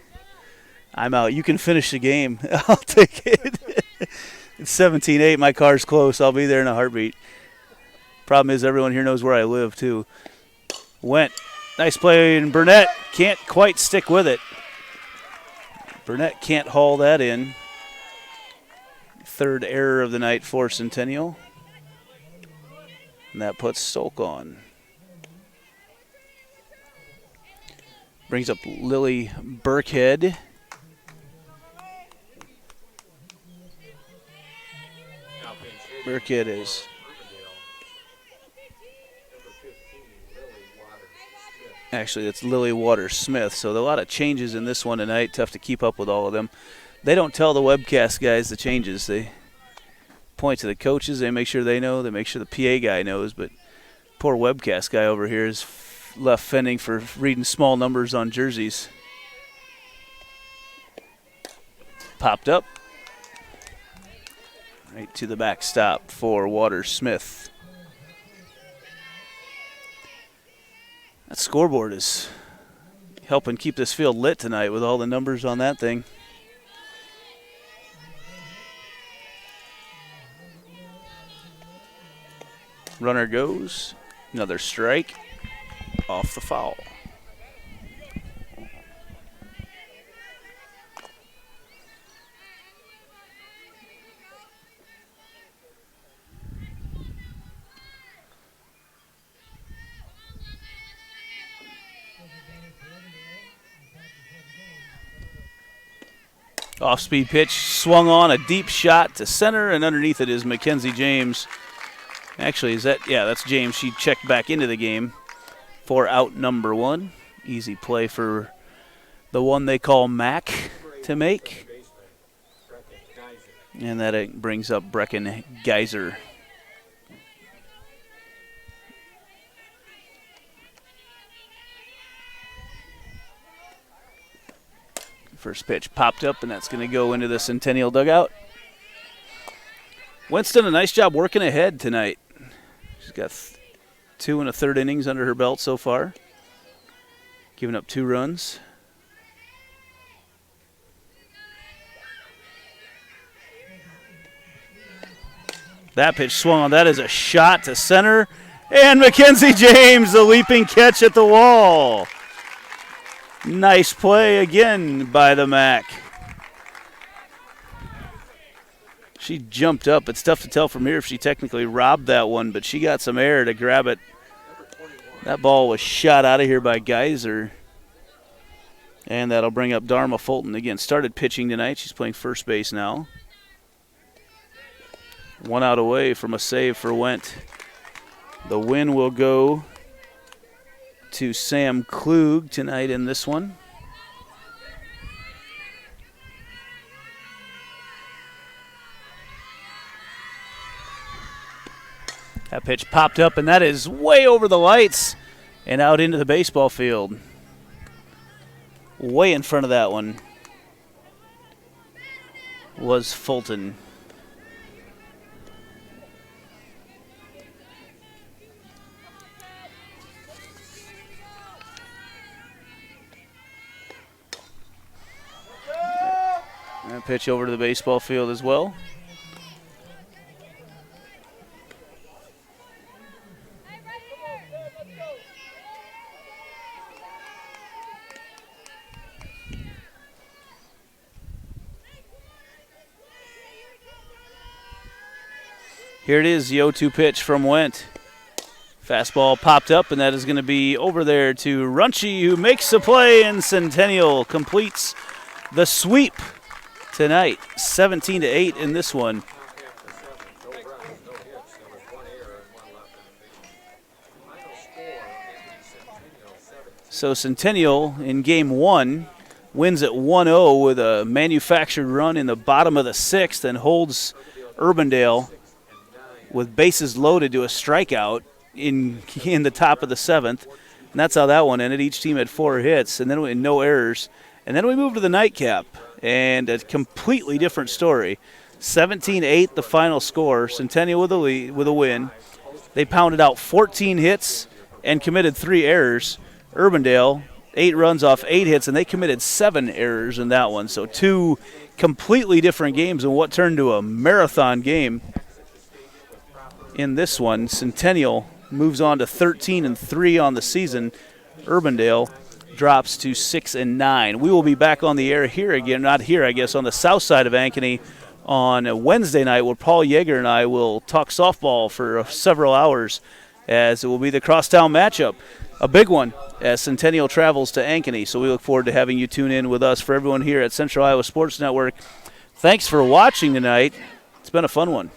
I'm out. You can finish the game. I'll take it. It's 17-8. My car's close. I'll be there in a heartbeat. Problem is everyone here knows where I live, too. Went. Nice play, and Burnett can't quite stick with it. Burnett can't haul that in. Third error of the night for Centennial. And that puts Stolk on. Brings up Lily Burkhead. Burkhead is actually, it's Lily Waters Smith. So a lot of changes in this one tonight. Tough to keep up with all of them. They don't tell the webcast guys the changes. They point to the coaches. They make sure they know. They make sure the PA guy knows. But poor webcast guy over here is left fending for reading small numbers on jerseys. Popped up. Right to the backstop for Waters Smith. That scoreboard is helping keep this field lit tonight with all the numbers on that thing. Runner goes. Another strike. Off the foul. Off-speed pitch, swung on, a deep shot to center, and underneath it is Mackenzie James. Actually, that's James. She checked back into the game for out number 1. Easy play for the one they call Mac to make. And that brings up Brecken Geyser. First pitch popped up, and that's going to go into the Centennial dugout. Went's done a nice job working ahead tonight. She's got 2 1/3 innings under her belt so far, giving up 2 runs. That pitch swung on. That is a shot to center. And Mackenzie James, the leaping catch at the wall. Nice play again by the Mac. She jumped up. It's tough to tell from here if she technically robbed that one, but she got some air to grab it. That ball was shot out of here by Geyser. And that'll bring up Dharma Fulton. Again, started pitching tonight. She's playing first base now. 1 out away from a save for Went. The win will go to Sam Klug tonight in this one. That pitch popped up, and that is way over the lights and out into the baseball field. Way in front of that one was Fulton. That pitch over to the baseball field as well. Here it is, the 0-2 pitch from Went. Fastball popped up, and that is going to be over there to Runchie, who makes the play, and Centennial completes the sweep tonight. 17-8 in this one. So Centennial in game 1 wins at 1-0 with a manufactured run in the bottom of the 6th and holds Urbandale with bases loaded to a strikeout in the top of the 7th. And that's how that one ended. Each team had 4 hits and then no errors. And then we moved to the nightcap, and a completely different story. 17-8 the final score. Centennial with a win. They pounded out 14 hits and committed 3 errors. Urbandale, 8 runs off 8 hits, and they committed 7 errors in that one. So 2 completely different games in what turned to a marathon game. In this one, Centennial moves on to 13-3 on the season. Urbandale drops to 6-9. We will be back on the air here again, not here, I guess, on the south side of Ankeny on Wednesday night, where Paul Yeager and I will talk softball for several hours, as it will be the crosstown matchup. A big one as Centennial travels to Ankeny. So we look forward to having you tune in with us. For everyone here at Central Iowa Sports Network, thanks for watching tonight. It's been a fun one.